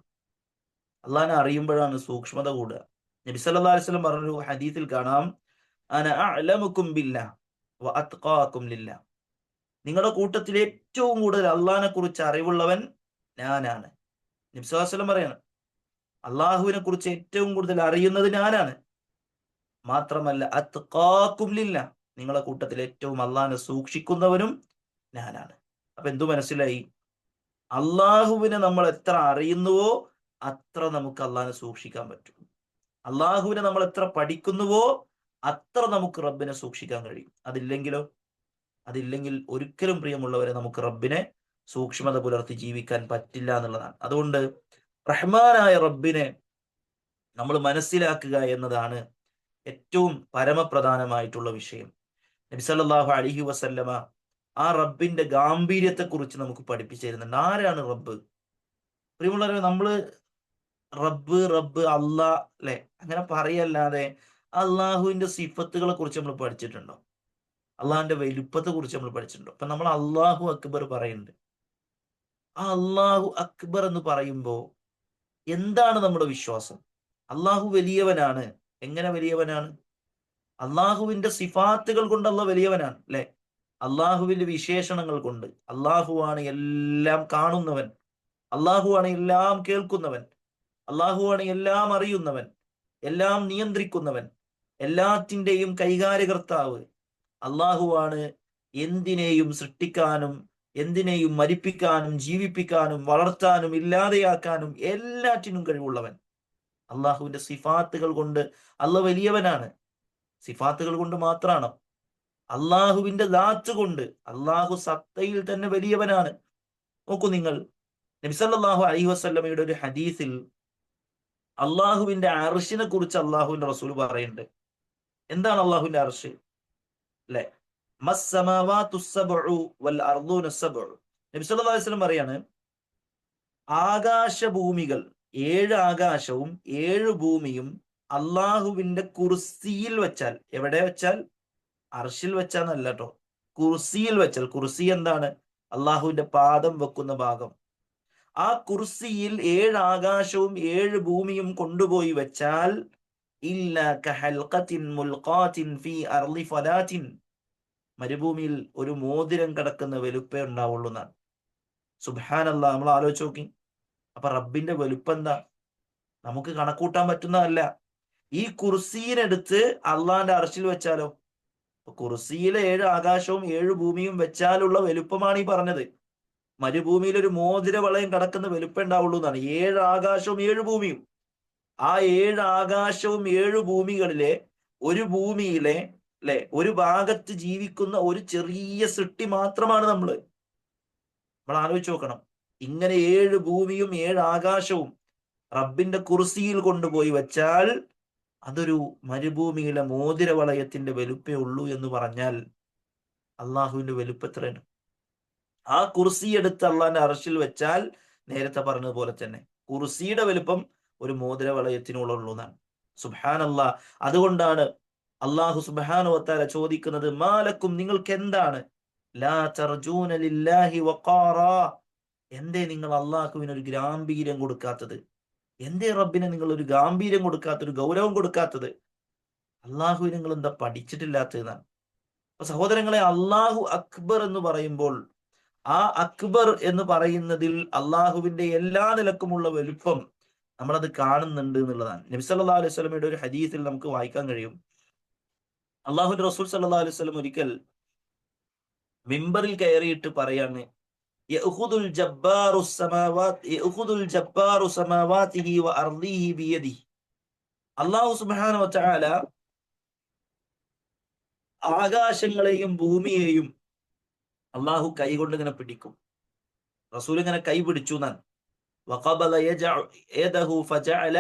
അള്ളാഹിനെ അറിയുമ്പോഴാണ് സൂക്ഷ്മത കൂടുക. നബി സല്ലല്ലാഹു അലൈഹി വസല്ലം പറഞ്ഞൊരു ഹദീസിൽ കാണാം, അന അഅലമുക്കും ബില്ലാഹ് വ അത്ഖാകും ലില്ലാഹ്, നിങ്ങളുടെ കൂട്ടത്തിൽ ഏറ്റവും കൂടുതൽ അള്ളാഹിനെ കുറിച്ച് അറിവുള്ളവൻ ഞാനാണ്. നബി സല്ലല്ലാഹു അലൈഹി വസല്ലം പറയാണ്, അള്ളാഹുവിനെ കുറിച്ച് ഏറ്റവും കൂടുതൽ അറിയുന്നത് ഞാനാണ്. മാത്രമല്ല അത്ഖാകും ലില്ലാഹ്, നിങ്ങളുടെ കൂട്ടത്തിൽ ഏറ്റവും അള്ളാഹിനെ സൂക്ഷിക്കുന്നവനും ഞാനാണ്. അപ്പൊ എന്തു മനസ്സിലായി? അള്ളാഹുവിനെ നമ്മൾ എത്ര അറിയുന്നുവോ അത്ര നമുക്ക് അള്ളാഹിനെ സൂക്ഷിക്കാൻ പറ്റും. അള്ളാഹുവിനെ നമ്മൾ എത്ര പഠിക്കുന്നുവോ അത്ര നമുക്ക് റബ്ബിനെ സൂക്ഷിക്കാൻ കഴിയും. അതില്ലെങ്കിൽ ഒരിക്കലും പ്രിയമുള്ളവരെ നമുക്ക് റബ്ബിനെ സൂക്ഷ്മത പുലർത്തി ജീവിക്കാൻ പറ്റില്ല എന്നുള്ളതാണ്. അതുകൊണ്ട് റഹ്മാനായ റബ്ബിനെ നമ്മൾ മനസ്സിലാക്കുക എന്നതാണ് ഏറ്റവും പരമപ്രധാനമായിട്ടുള്ള വിഷയം. നബി സല്ലല്ലാഹു അലൈഹി വസല്ലമ ആ റബ്ബിന്റെ ഗാംഭീര്യത്തെ കുറിച്ച് നമുക്ക് പഠിപ്പിച്ചു തരുന്നുണ്ട്. ആരാണ് റബ്ബ്? പ്രിയമുള്ളവരെ, നമ്മള് റബ്ബ് റബ്ബ് അള്ളാ, അല്ലെ, അങ്ങനെ പറയല്ലാതെ അള്ളാഹുവിന്റെ സിഫത്തുകളെ കുറിച്ച് നമ്മൾ പഠിച്ചിട്ടുണ്ടോ? അള്ളാഹിന്റെ വലുപ്പത്തെ കുറിച്ച് നമ്മൾ പഠിച്ചിട്ടുണ്ടോ? അപ്പൊ നമ്മൾ അള്ളാഹു അക്ബർ പറയുന്നുണ്ട്. ആ അള്ളാഹു അക്ബർ എന്ന് പറയുമ്പോ എന്താണ് നമ്മുടെ വിശ്വാസം? അള്ളാഹു വലിയവനാണ്. എങ്ങനെ വലിയവനാണ്? അള്ളാഹുവിന്റെ സിഫാത്തുകൾ കൊണ്ട് അള്ളാഹ് വലിയവനാണ്, അല്ലെ? അള്ളാഹുവിന്റെ വിശേഷണങ്ങൾ കൊണ്ട്. അള്ളാഹുവാണ് എല്ലാം കാണുന്നവൻ, അള്ളാഹുവാണ് എല്ലാം കേൾക്കുന്നവൻ, അള്ളാഹുവാണ് എല്ലാം അറിയുന്നവൻ, എല്ലാം നിയന്ത്രിക്കുന്നവൻ, എല്ലാറ്റിൻ്റെയും കൈകാര്യകർത്താവ്. അള്ളാഹുവാണ് എന്തിനേയും സൃഷ്ടിക്കാനും എന്തിനേയും മരിപ്പിക്കാനും ജീവിപ്പിക്കാനും വളർത്താനും ഇല്ലാതെയാക്കാനും എല്ലാറ്റിനും കഴിവുള്ളവൻ. അള്ളാഹുവിന്റെ സിഫാത്തുകൾ കൊണ്ട് അള്ളാഹ് വലിയവനാണ്. സിഫാത്തുകൾ കൊണ്ട് മാത്രമാണ്, അള്ളാഹുവിന്റെ ദാത്ത് കൊണ്ട് അള്ളാഹു സത്തയിൽ തന്നെ വലിയവനാണ്. നോക്കൂ നിങ്ങൾ, നബി സല്ലല്ലാഹു അലൈഹി വസല്ലമയുടെ ഒരു ഹദീസിൽ അള്ളാഹുവിന്റെ അർശിനെ കുറിച്ച് അള്ളാഹുവിന്റെ റസൂൽ പറയുന്നുണ്ട്. എന്താണ് അള്ളാഹുവിന്റെ അർശ്? അല്ലെ, നബി സല്ലല്ലാഹു അലൈഹി വസല്ലം പറയാണ്, ആകാശഭൂമികൾ, 7 ആകാശവും 7 ഭൂമിയും അള്ളാഹുവിന്റെ കുർസിയിൽ വെച്ചാൽ, എവിടെ വെച്ചാൽ? അർഷിൽ വെച്ചാന്നല്ല കേട്ടോ, കുർസിയിൽ വെച്ചാൽ. കുർസി എന്താണ്? അള്ളാഹുവിന്റെ പാദം വെക്കുന്ന ഭാഗം. ആ കുർസിയിൽ 7 ആകാശവും 7 ഭൂമിയും കൊണ്ടുപോയി വെച്ചാൽ മരുഭൂമിയിൽ ഒരു മോതിരം കിടക്കുന്ന വലുപ്പേ ഉണ്ടാവുള്ളൂ എന്നാണ്. സുബ്ഹാനല്ലാഹ്, നമ്മൾ ആലോചിച്ച് നോക്കി. അപ്പൊ റബ്ബിന്റെ വലുപ്പം എന്താ? നമുക്ക് കണക്കൂട്ടാൻ പറ്റുന്നതല്ല. ഈ കുർസീനെടുത്ത് അള്ളാന്റെ അർശിൽ വെച്ചാലോ? കുർസിയിലെ 7 ആകാശവും 7 ഭൂമിയും വെച്ചാലുള്ള വലുപ്പമാണ് ഈ പറഞ്ഞത്. മരുഭൂമിയിൽ ഒരു മോതിര വളയം കടക്കുന്ന വലുപ്പം ഉണ്ടാവുള്ളൂ എന്നാണ്. 7 ആകാശവും 7 ഭൂമിയും. ആ 7 ആകാശവും 7 ഭൂമികളിലെ ഒരു ഭൂമിയിലെ അല്ലെ ഒരു ഭാഗത്ത് ജീവിക്കുന്ന ഒരു ചെറിയ സൃഷ്ടി മാത്രമാണ് നമ്മൾ ആലോചിച്ച് നോക്കണം. ഇങ്ങനെ 7 ഭൂമിയും 7 ആകാശവും റബ്ബിന്റെ കുർസിയിൽ കൊണ്ടുപോയി വെച്ചാൽ അതൊരു മരുഭൂമിയിലെ മോതിര വളയത്തിന്റെ വലുപ്പേ ഉള്ളൂ എന്ന് പറഞ്ഞാൽ അള്ളാഹുവിന്റെ വലുപ്പം എത്രയാണ്? ആ കുർസി എടുത്ത് അള്ളാന്റെ അർശിൽ വെച്ചാൽ നേരത്തെ പറഞ്ഞതുപോലെ തന്നെ കുർസിയുടെ വലുപ്പം ഒരു മോതിര വളയത്തിനുള്ളൂ എന്നാണ്. സുബ്ഹാനല്ലാ. അതുകൊണ്ടാണ് അള്ളാഹു സുബ്ഹാനഹു വതആല ചോദിക്കുന്നത്, മാലക്കും നിങ്ങൾക്ക് എന്താണ്, ലാ തർജൂന ലില്ലാഹി വഖാറാ, എന്തേ നിങ്ങൾ അള്ളാഹുവിന് ഒരു ഗാംഭീര്യം കൊടുക്കാത്തത്? എന്തേ റബ്ബിനെ നിങ്ങൾ ഒരു ഗാംഭീര്യം കൊടുക്കാത്തത്, ഒരു ഗൗരവം കൊടുക്കാത്തത്? അള്ളാഹുവിനെ നിങ്ങൾ എന്താ പഠിച്ചിട്ടില്ലാത്തതാണ്? അപ്പൊ സഹോദരങ്ങളെ, അള്ളാഹു അക്ബർ എന്ന് പറയുമ്പോൾ ആ അക്ബർ എന്ന് പറയുന്നതിൽ അള്ളാഹുവിന്റെ എല്ലാ നിലക്കുമുള്ള വലുപ്പം നമ്മളത് കാണുന്നുണ്ട് എന്നുള്ളതാണ്. നബി സല്ലല്ലാഹു അലൈഹി വസല്ലമയുടെ ഒരു ഹദീസിൽ നമുക്ക് വായിക്കാൻ കഴിയും, അള്ളാഹുവിന്റെ റസൂൽ സല്ലല്ലാഹു അലൈഹി വസല്ലം ഒരിക്കൽ മിമ്പറിൽ കയറിയിട്ട് പറയാണ്, യഅഖുദുൽ ജബ്ബാറു സമാവാത് യഅഖുദുൽ ജബ്ബാറു സമാവാതിഹി വഅർദിഹി ബിയദിഹി. അള്ളാഹു സുബ്ഹാനഹു വതആല ആകാശങ്ങളെയും ഭൂമിയെയും അള്ളാഹു കൈകൊണ്ട് ഇങ്ങനെ പിടിക്കും. റസൂൽ ഇങ്ങനെ കൈ പിടിച്ചു എന്നാണ്. വഖബല യദഹു ഫജഅല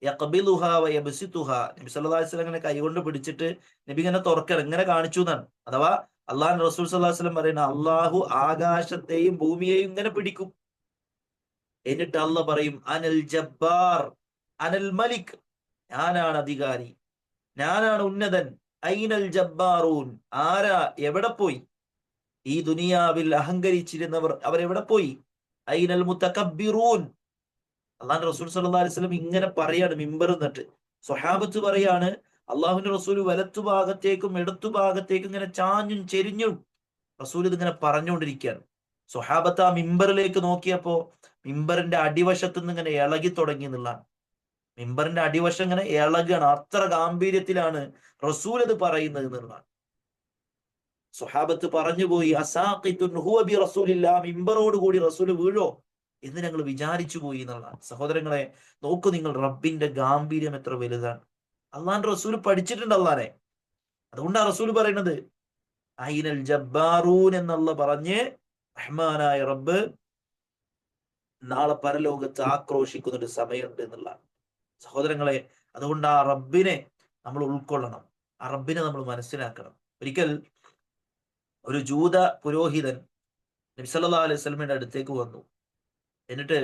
യഖ്ബിലുഹാ വയബ്സിതുഹാ. നബി സല്ലല്ലാഹു അലൈഹി വസല്ലം ഇങ്ങനെ കൈകൊണ്ട് പിടിച്ചിട്ട് നബി ഇങ്ങനെ തുറക്കണം, ഇങ്ങനെ കാണിച്ചു എന്നാണ്. അഥവാ അള്ളാഹു റസൂൽ സല്ലല്ലാഹു അലൈഹി വസല്ലം പറയുന്ന, അള്ളാഹു ആകാശത്തെയും ഭൂമിയെയും ഇങ്ങനെ പിടിക്കും. എന്നിട്ട് അള്ളാഹ് പറയും, അനൽ ജബ്ബാർ അനൽ മലിക്, ഞാനാണ് അധികാരി, ഞാനാണ് ഉന്നതൻ. ഐനൽ ജബ്ബാറൂൻ, ആരാ എവിടെ പോയി? ഈ ദുനിയാവിൽ അഹങ്കരിച്ചിരുന്നവർ അവരെവിടെ പോയി? ഐനൽ മുതകബ്ബിറൂൻ. അള്ളാഹുന്റെ റസൂൽ സല്ലല്ലാഹു അലൈഹി വസല്ലം ഇങ്ങനെ പറയാണ് മിമ്പർ നിന്നിട്ട്. സ്വഹാബത്ത് പറയാണ്, അള്ളാഹുവിന്റെ റസൂൽ വലത്തു ഭാഗത്തേക്കും ഇടത്തു ഭാഗത്തേക്കും ഇങ്ങനെ ചാഞ്ഞും ചെരിഞ്ഞും റസൂൽ ഇതിങ്ങനെ പറഞ്ഞുകൊണ്ടിരിക്കുകയാണ്. സ്വഹാബത്ത് ആ മിമ്പറിലേക്ക് നോക്കിയപ്പോ മിമ്പറിന്റെ അടിവശത്തു നിന്ന് ഇങ്ങനെ ഇളകി തുടങ്ങി എന്നുള്ളതാണ്. മിമ്പറിന്റെ അടിവശം ഇങ്ങനെ ഇളകാണ്, അത്ര ഗാംഭീര്യത്തിലാണ് റസൂൽ അത് പറയുന്നത് എന്നുള്ളതാണ്. സ്വഹാബത്ത് പറഞ്ഞുപോയി, അസാഖിത്തുൻ ഹുവ ബി റസൂലില്ലാ, മിമ്പറോട് കൂടി റസൂൽ വീഴോ എന്ന് ഞങ്ങൾ വിചാരിച്ചു പോയി എന്നുള്ളതാണ്. സഹോദരങ്ങളെ, നോക്കൂ നിങ്ങൾ, റബ്ബിന്റെ ഗാംഭീര്യം എത്ര വലുതാണ്. അള്ളാന്റെ റസൂൽ പഠിച്ചിട്ടുണ്ട് അള്ളാനെ. അതുകൊണ്ടാണ് റസൂൽ പറയുന്നത് ഐനൽ ജബ്ബാറൂൻ എന്നുള്ള പറഞ്ഞ് റഹ്മാനായ റബ്ബ് നാളെ പരലോകത്ത് ആക്രോശിക്കുന്ന ഒരു സമയമുണ്ട് എന്നുള്ളതാണ്. സഹോദരങ്ങളെ, അതുകൊണ്ട് ആ റബ്ബിനെ നമ്മൾ ഉൾക്കൊള്ളണം, ആ റബ്ബിനെ നമ്മൾ മനസ്സിലാക്കണം. ഒരിക്കൽ ഒരു ജൂത പുരോഹിതൻ നബി സല്ലല്ലാഹു അലൈഹി വസല്ലമയുടെ അടുത്തേക്ക് വന്നു. എന്നിട്ട്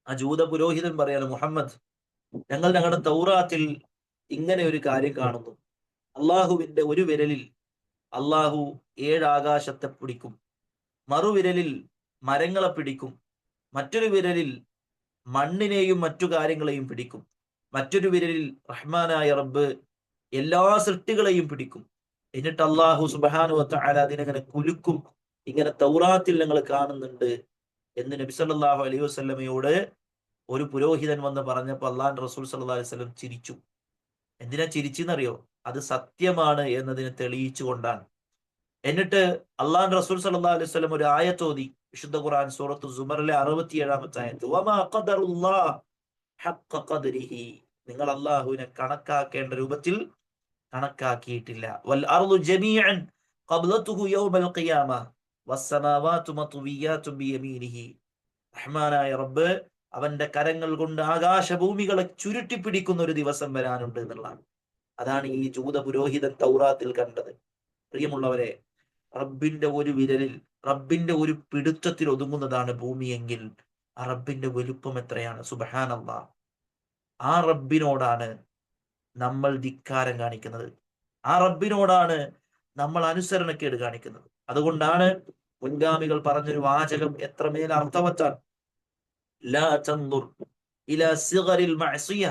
ആ ജൂത പുരോഹിതൻ പറയാണ്, മുഹമ്മദ്, ഞങ്ങൾ ഞങ്ങളുടെ തൗറാത്തിൽ ഇങ്ങനെ ഒരു കാര്യം കാണുന്നു, അള്ളാഹുവിന്റെ ഒരു വിരലിൽ അള്ളാഹു 7 ആകാശത്തെ പിടിക്കും, മറുവിരലിൽ മരങ്ങളെ പിടിക്കും, മറ്റൊരു വിരലിൽ മണ്ണിനെയും മറ്റു കാര്യങ്ങളെയും പിടിക്കും, മറ്റൊരു വിരലിൽ റഹ്മാനായ റബ്ബ് എല്ലാ സൃഷ്ടികളെയും പിടിക്കും. എന്നിട്ട് അള്ളാഹു സുബ്ഹാനഹു വ തആല അതിനെങ്ങനെ കുലുക്കും. ഇങ്ങനെ തൗറാത്തിൽ ഞങ്ങൾ കാണുന്നുണ്ട് എന്ന് നബി സല്ലല്ലാഹു അലൈഹി വസല്ലമയോട് ഒരു പുരോഹിതൻ വന്ന് പറഞ്ഞപ്പോൾ അള്ളാഹുവിന്റെ റസൂൽ സല്ലല്ലാഹു അലൈഹി വസല്ലം ചിരിച്ചു. എന്തിനാ ചിരിച്ചെന്നറിയോ? അത് സത്യമാണ് എന്നതിനെ തെളിയിച്ചു കൊണ്ടാണ്. എന്നിട്ട് അള്ളാഹുവിന്റെ റസൂൽ സല്ലല്ലാഹു അലൈഹി വസല്ലം ഒരു ആയത്ത് ഓതി, വിശുദ്ധ ഖുർആൻ സൂറത്തു സുമറിലെ 67-ാമത്തെ ആയത്ത്, വമാ ഖദറുല്ലാഹ് ഹഖ്ഖ ഖദ്രിഹി, നിങ്ങൾ അള്ളാഹുവിനെ കണക്കാക്കേണ്ട രൂപത്തിൽ കണക്കാക്കിയിട്ടില്ല. വൽ അർളു ജമീഅൻ ഖബ്ലതുഹു യൗമൽ ഖിയാമ വസ്സമാവാതു മത്വിയാതുൻ ബിയമീനിഹി. റഹ്മാനായ റബ്ബ് അവന്റെ കരങ്ങൾ കൊണ്ട് ആകാശഭൂമികളെ ചുരുട്ടിപ്പിടിക്കുന്ന ഒരു ദിവസം വരാനുണ്ട് എന്നുള്ളതാണ്. അതാണ് ഈ ജൂത പുരോഹിതൻ തൗറാത്തിൽ കണ്ടത്. പ്രിയമുള്ളവരെ, റബ്ബിന്റെ ഒരു വിരലിൽ, റബ്ബിന്റെ ഒരു പിടുത്തത്തിൽ ഒതുങ്ങുന്നതാണ് ഭൂമിയെങ്കിൽ ആ റബ്ബിന്റെ വലുപ്പം എത്രയാണ്! സുബ്ഹാനല്ലാഹ്. ആ റബ്ബിനോടാണ് നമ്മൾ ധിക്കാരം കാണിക്കുന്നത്, ആ റബ്ബിനോടാണ് നമ്മൾ അനുസരണക്കേട് കാണിക്കുന്നത്. അതുകൊണ്ടാണ് മുൻഗാമികൾ പറഞ്ഞൊരു വാചകം എത്രമേൽ അർത്ഥവത്താണ്, ലാ തൻദുർ ഇലാ സിഗറിൽ മഅസിയ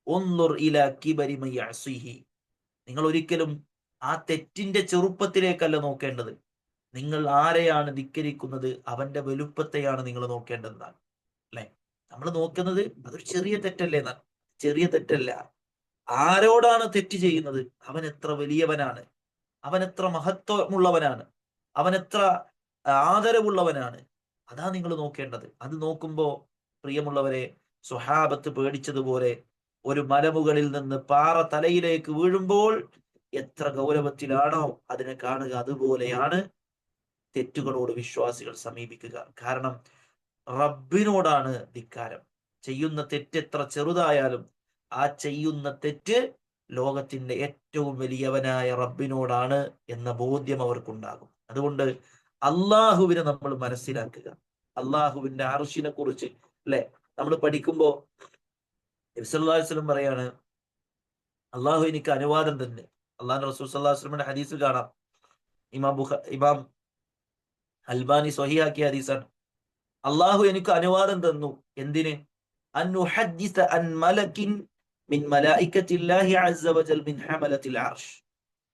ഉൻദുർ ഇലാ കിബരി മൻ യഅസിഹി. നിങ്ങൾ ഒരിക്കലും ആ തെറ്റിന്റെ ചെറുപ്പത്തിലേക്കല്ല നോക്കേണ്ടത്, നിങ്ങൾ ആരെയാണ് ധിക്കരിക്കുന്നത് അവന്റെ വലുപ്പത്തെയാണ് നിങ്ങൾ നോക്കേണ്ടതെന്നാണ്. അല്ലെ, നമ്മൾ നോക്കുന്നത് അതൊരു ചെറിയ തെറ്റല്ലേ എന്നാണ്. ചെറിയ തെറ്റല്ല, ആരോടാണ് തെറ്റ് ചെയ്യുന്നത്? അവൻ എത്ര വലിയവനാണ്, അവൻ എത്ര മഹത്വമുള്ളവനാണ്, അവൻ എത്ര ആദരവുള്ളവനാണ്. അതാ നിങ്ങൾ നോക്കേണ്ടത്. അത് നോക്കുമ്പോ പ്രിയമുള്ളവരെ, സ്വഹാബത്ത് പേടിച്ചതുപോലെ ഒരു മലമുകളിൽ നിന്ന് പാറ തലയിലേക്ക് വീഴുമ്പോൾ എത്ര ഗൗരവത്തിലാണോ അതിനെ കാണുക, അതുപോലെയാണ് തെറ്റുകളോട് വിശ്വാസികൾ സമീപിക്കുക. കാരണം റബ്ബിനോടാണ് ധിക്കാരം. ചെയ്യുന്ന തെറ്റ് എത്ര ചെറുതായാലും ആ ചെയ്യുന്ന തെറ്റ് ലോകത്തിന്റെ ഏറ്റവും വലിയവനായ റബ്ബിനോടാണ് എന്ന ബോധ്യം അവർക്കുണ്ടാകും. അതുകൊണ്ട് അള്ളാഹുവിനെ നമ്മൾ മനസ്സിലാക്കുക. അള്ളാഹുവിന്റെ അർശിനെ കുറിച്ച് അല്ലെ നമ്മൾ പഠിക്കുമ്പോ നബി സല്ലല്ലാഹു അലൈഹി വസല്ലം പറയാണ്, അള്ളാഹു എനിക്ക് അനുവാദം തന്നെ. അള്ളാഹു റസൂൽ സല്ലല്ലാഹു അലൈഹി വസല്ലമയുടെ ഹദീസ് കാണാം. ഇമാം അൽബാനി സ്വഹീഹാക്കിയ ഹദീസാണ്. അള്ളാഹു എനിക്ക് അനുവാദം തന്നു. എന്തിന്? അൻ ഉഹദ്ദിസ അൻ മലകിൻ മിൻ മലായികത്തില്ലാഹി അസ്സ വജൽ മിൻ ഹമലത്തിൽ അർശ്.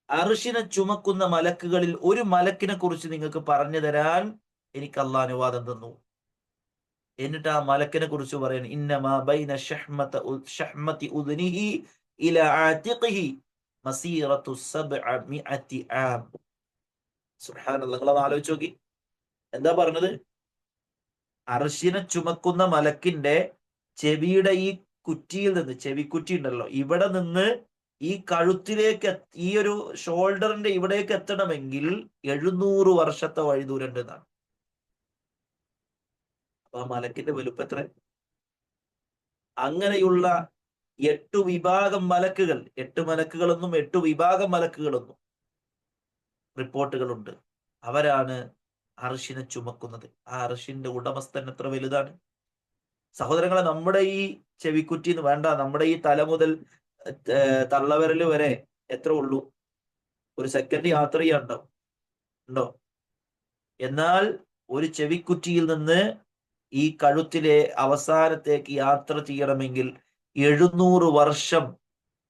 അർശിനെ ചുമക്കുന്ന മലക്കുകളിൽ ഒരു മലക്കിനെ കുറിച്ച് നിങ്ങൾക്ക് പറഞ്ഞു തരാൻ എനിക്ക് അള്ളാഹ് അനുവാദം തന്നു. എന്നിട്ട് ആ മലക്കിനെ കുറിച്ച് പറയാൻ, ഇന്നമാ ബൈന ശഹ്മതി ഉദ്നിഹി ഇലാ ആതിഖിഹി മസീറത്തു സബ്അമിഅതി ആം. സുബ്ഹാനല്ലാഹ്, നിങ്ങൾ അത് ആലോചിച്ച് നോക്കി. എന്താ പറഞ്ഞത്? അർശിനെ ചുമക്കുന്ന മലക്കിന്റെ ചെവിയുടെ ഈ കുറ്റിയിൽ നിന്ന്, ചെവിക്കുറ്റി ഉണ്ടല്ലോ, ഇവിടെ നിന്ന് ഈ കഴുത്തിലേക്ക്, ഈ ഒരു ഷോൾഡറിന്റെ ഇവിടേക്ക് എത്തണമെങ്കിൽ 700 വർഷത്തെ വഴി ദൂരം ഉണ്ടെന്നാണ്. അപ്പൊ ആ മലക്കിന്റെ വലുപ്പം എത്ര? അങ്ങനെയുള്ള 8 വിഭാഗം മലക്കുകൾ, 8 മലക്കുകളൊന്നും 8 വിഭാഗം മലക്കുകളൊന്നും റിപ്പോർട്ടുകളുണ്ട്. അവരാണ് അർശിനെ ചുമക്കുന്നത്. ആ അർശിന്റെ ഉടമസ്ഥൻ എത്ര വലുതാണ് സഹോദരങ്ങളെ. നമ്മുടെ ഈ ചെവിക്കുറ്റിന്ന് വേണ്ട, നമ്മുടെ ഈ തല മുതൽ തള്ളവിരല് വരെ എത്ര ഉള്ളൂ? ഒരു സെക്കൻഡ് യാത്ര ചെയ്യാണ്ടോ? ഉണ്ടോ? എന്നാൽ ഒരു ചെവിക്കുറ്റിയിൽ നിന്ന് ഈ കഴുത്തിലെ അവസാനത്തേക്ക് യാത്ര ചെയ്യണമെങ്കിൽ 700 വർഷം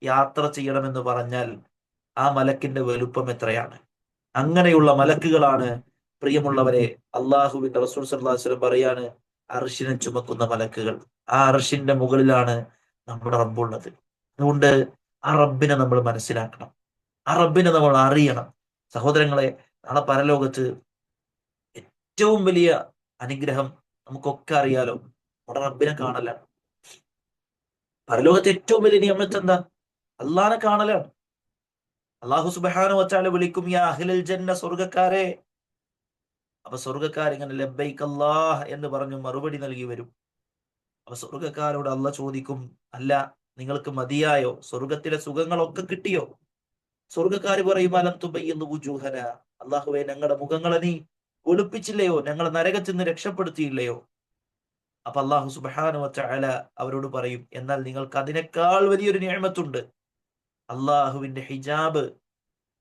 യാത്ര ചെയ്യണമെന്ന് പറഞ്ഞാൽ ആ മലക്കിന്റെ വലുപ്പം എത്രയാണ്? അങ്ങനെയുള്ള മലക്കുകളാണ് പ്രിയമുള്ളവരെ അള്ളാഹുവിന്റെ റസൂൽ സല്ലല്ലാഹു അലൈഹി വസല്ലം പറയാണ്, അർശിനെ ചുമക്കുന്ന മലക്കുകൾ. ആ അർശിന്റെ മുകളിലാണ് നമ്മുടെ റബ്ബുള്ളത്. അതുകൊണ്ട് ആ റബ്ബിനെ നമ്മൾ മനസ്സിലാക്കണം, ആ റബ്ബിനെ നമ്മൾ അറിയണം. സഹോദരങ്ങളെ, നാളെ പരലോകത്ത് ഏറ്റവും വലിയ അനുഗ്രഹം നമുക്കൊക്കെ അറിയാലോ, നമ്മുടെ റബ്ബിനെ കാണലാണ്. പരലോകത്തെ ഏറ്റവും വലിയ നിയമത്ത് എന്താ? അള്ളാഹിനെ കാണലാണ്. അള്ളാഹു സുബ്ഹാനഹു വ തആല വിളിക്കും, യാ അഹ്ലൽ ജന്ന, സ്വർഗ്ഗക്കാരെ. അപ്പൊ സ്വർഗ്ഗക്കാരിങ്ങനെ ലബ്ബൈക അല്ലാഹ് എന്ന് പറഞ്ഞു മറുപടി നൽകി വരും. അപ്പൊ സ്വർഗ്ഗക്കാരോട് അള്ളാഹ് ചോദിക്കും, അല്ല, നിങ്ങൾക്ക് മതിയായോ? സ്വർഗത്തിലെ സുഖങ്ങളൊക്കെ കിട്ടിയോ? സ്വർഗ്ഗക്കാര് പറയും, അലം തുബയ്യിന്നു വുജൂഹന, അള്ളാഹുവേ, ഞങ്ങളുടെ മുഖങ്ങളെ നീ ഒളിപ്പിച്ചില്ലയോ? ഞങ്ങളെ നരകത്തിൽ നിന്ന് രക്ഷപ്പെടുത്തിയില്ലയോ? അപ്പൊ അള്ളാഹു സുബ്ഹാനഹു വ തആല അവരോട് പറയും, എന്നാൽ നിങ്ങൾക്ക് അതിനേക്കാൾ വലിയൊരു നിഅമത്തുണ്ട്. അള്ളാഹുവിന്റെ ഹിജാബ്,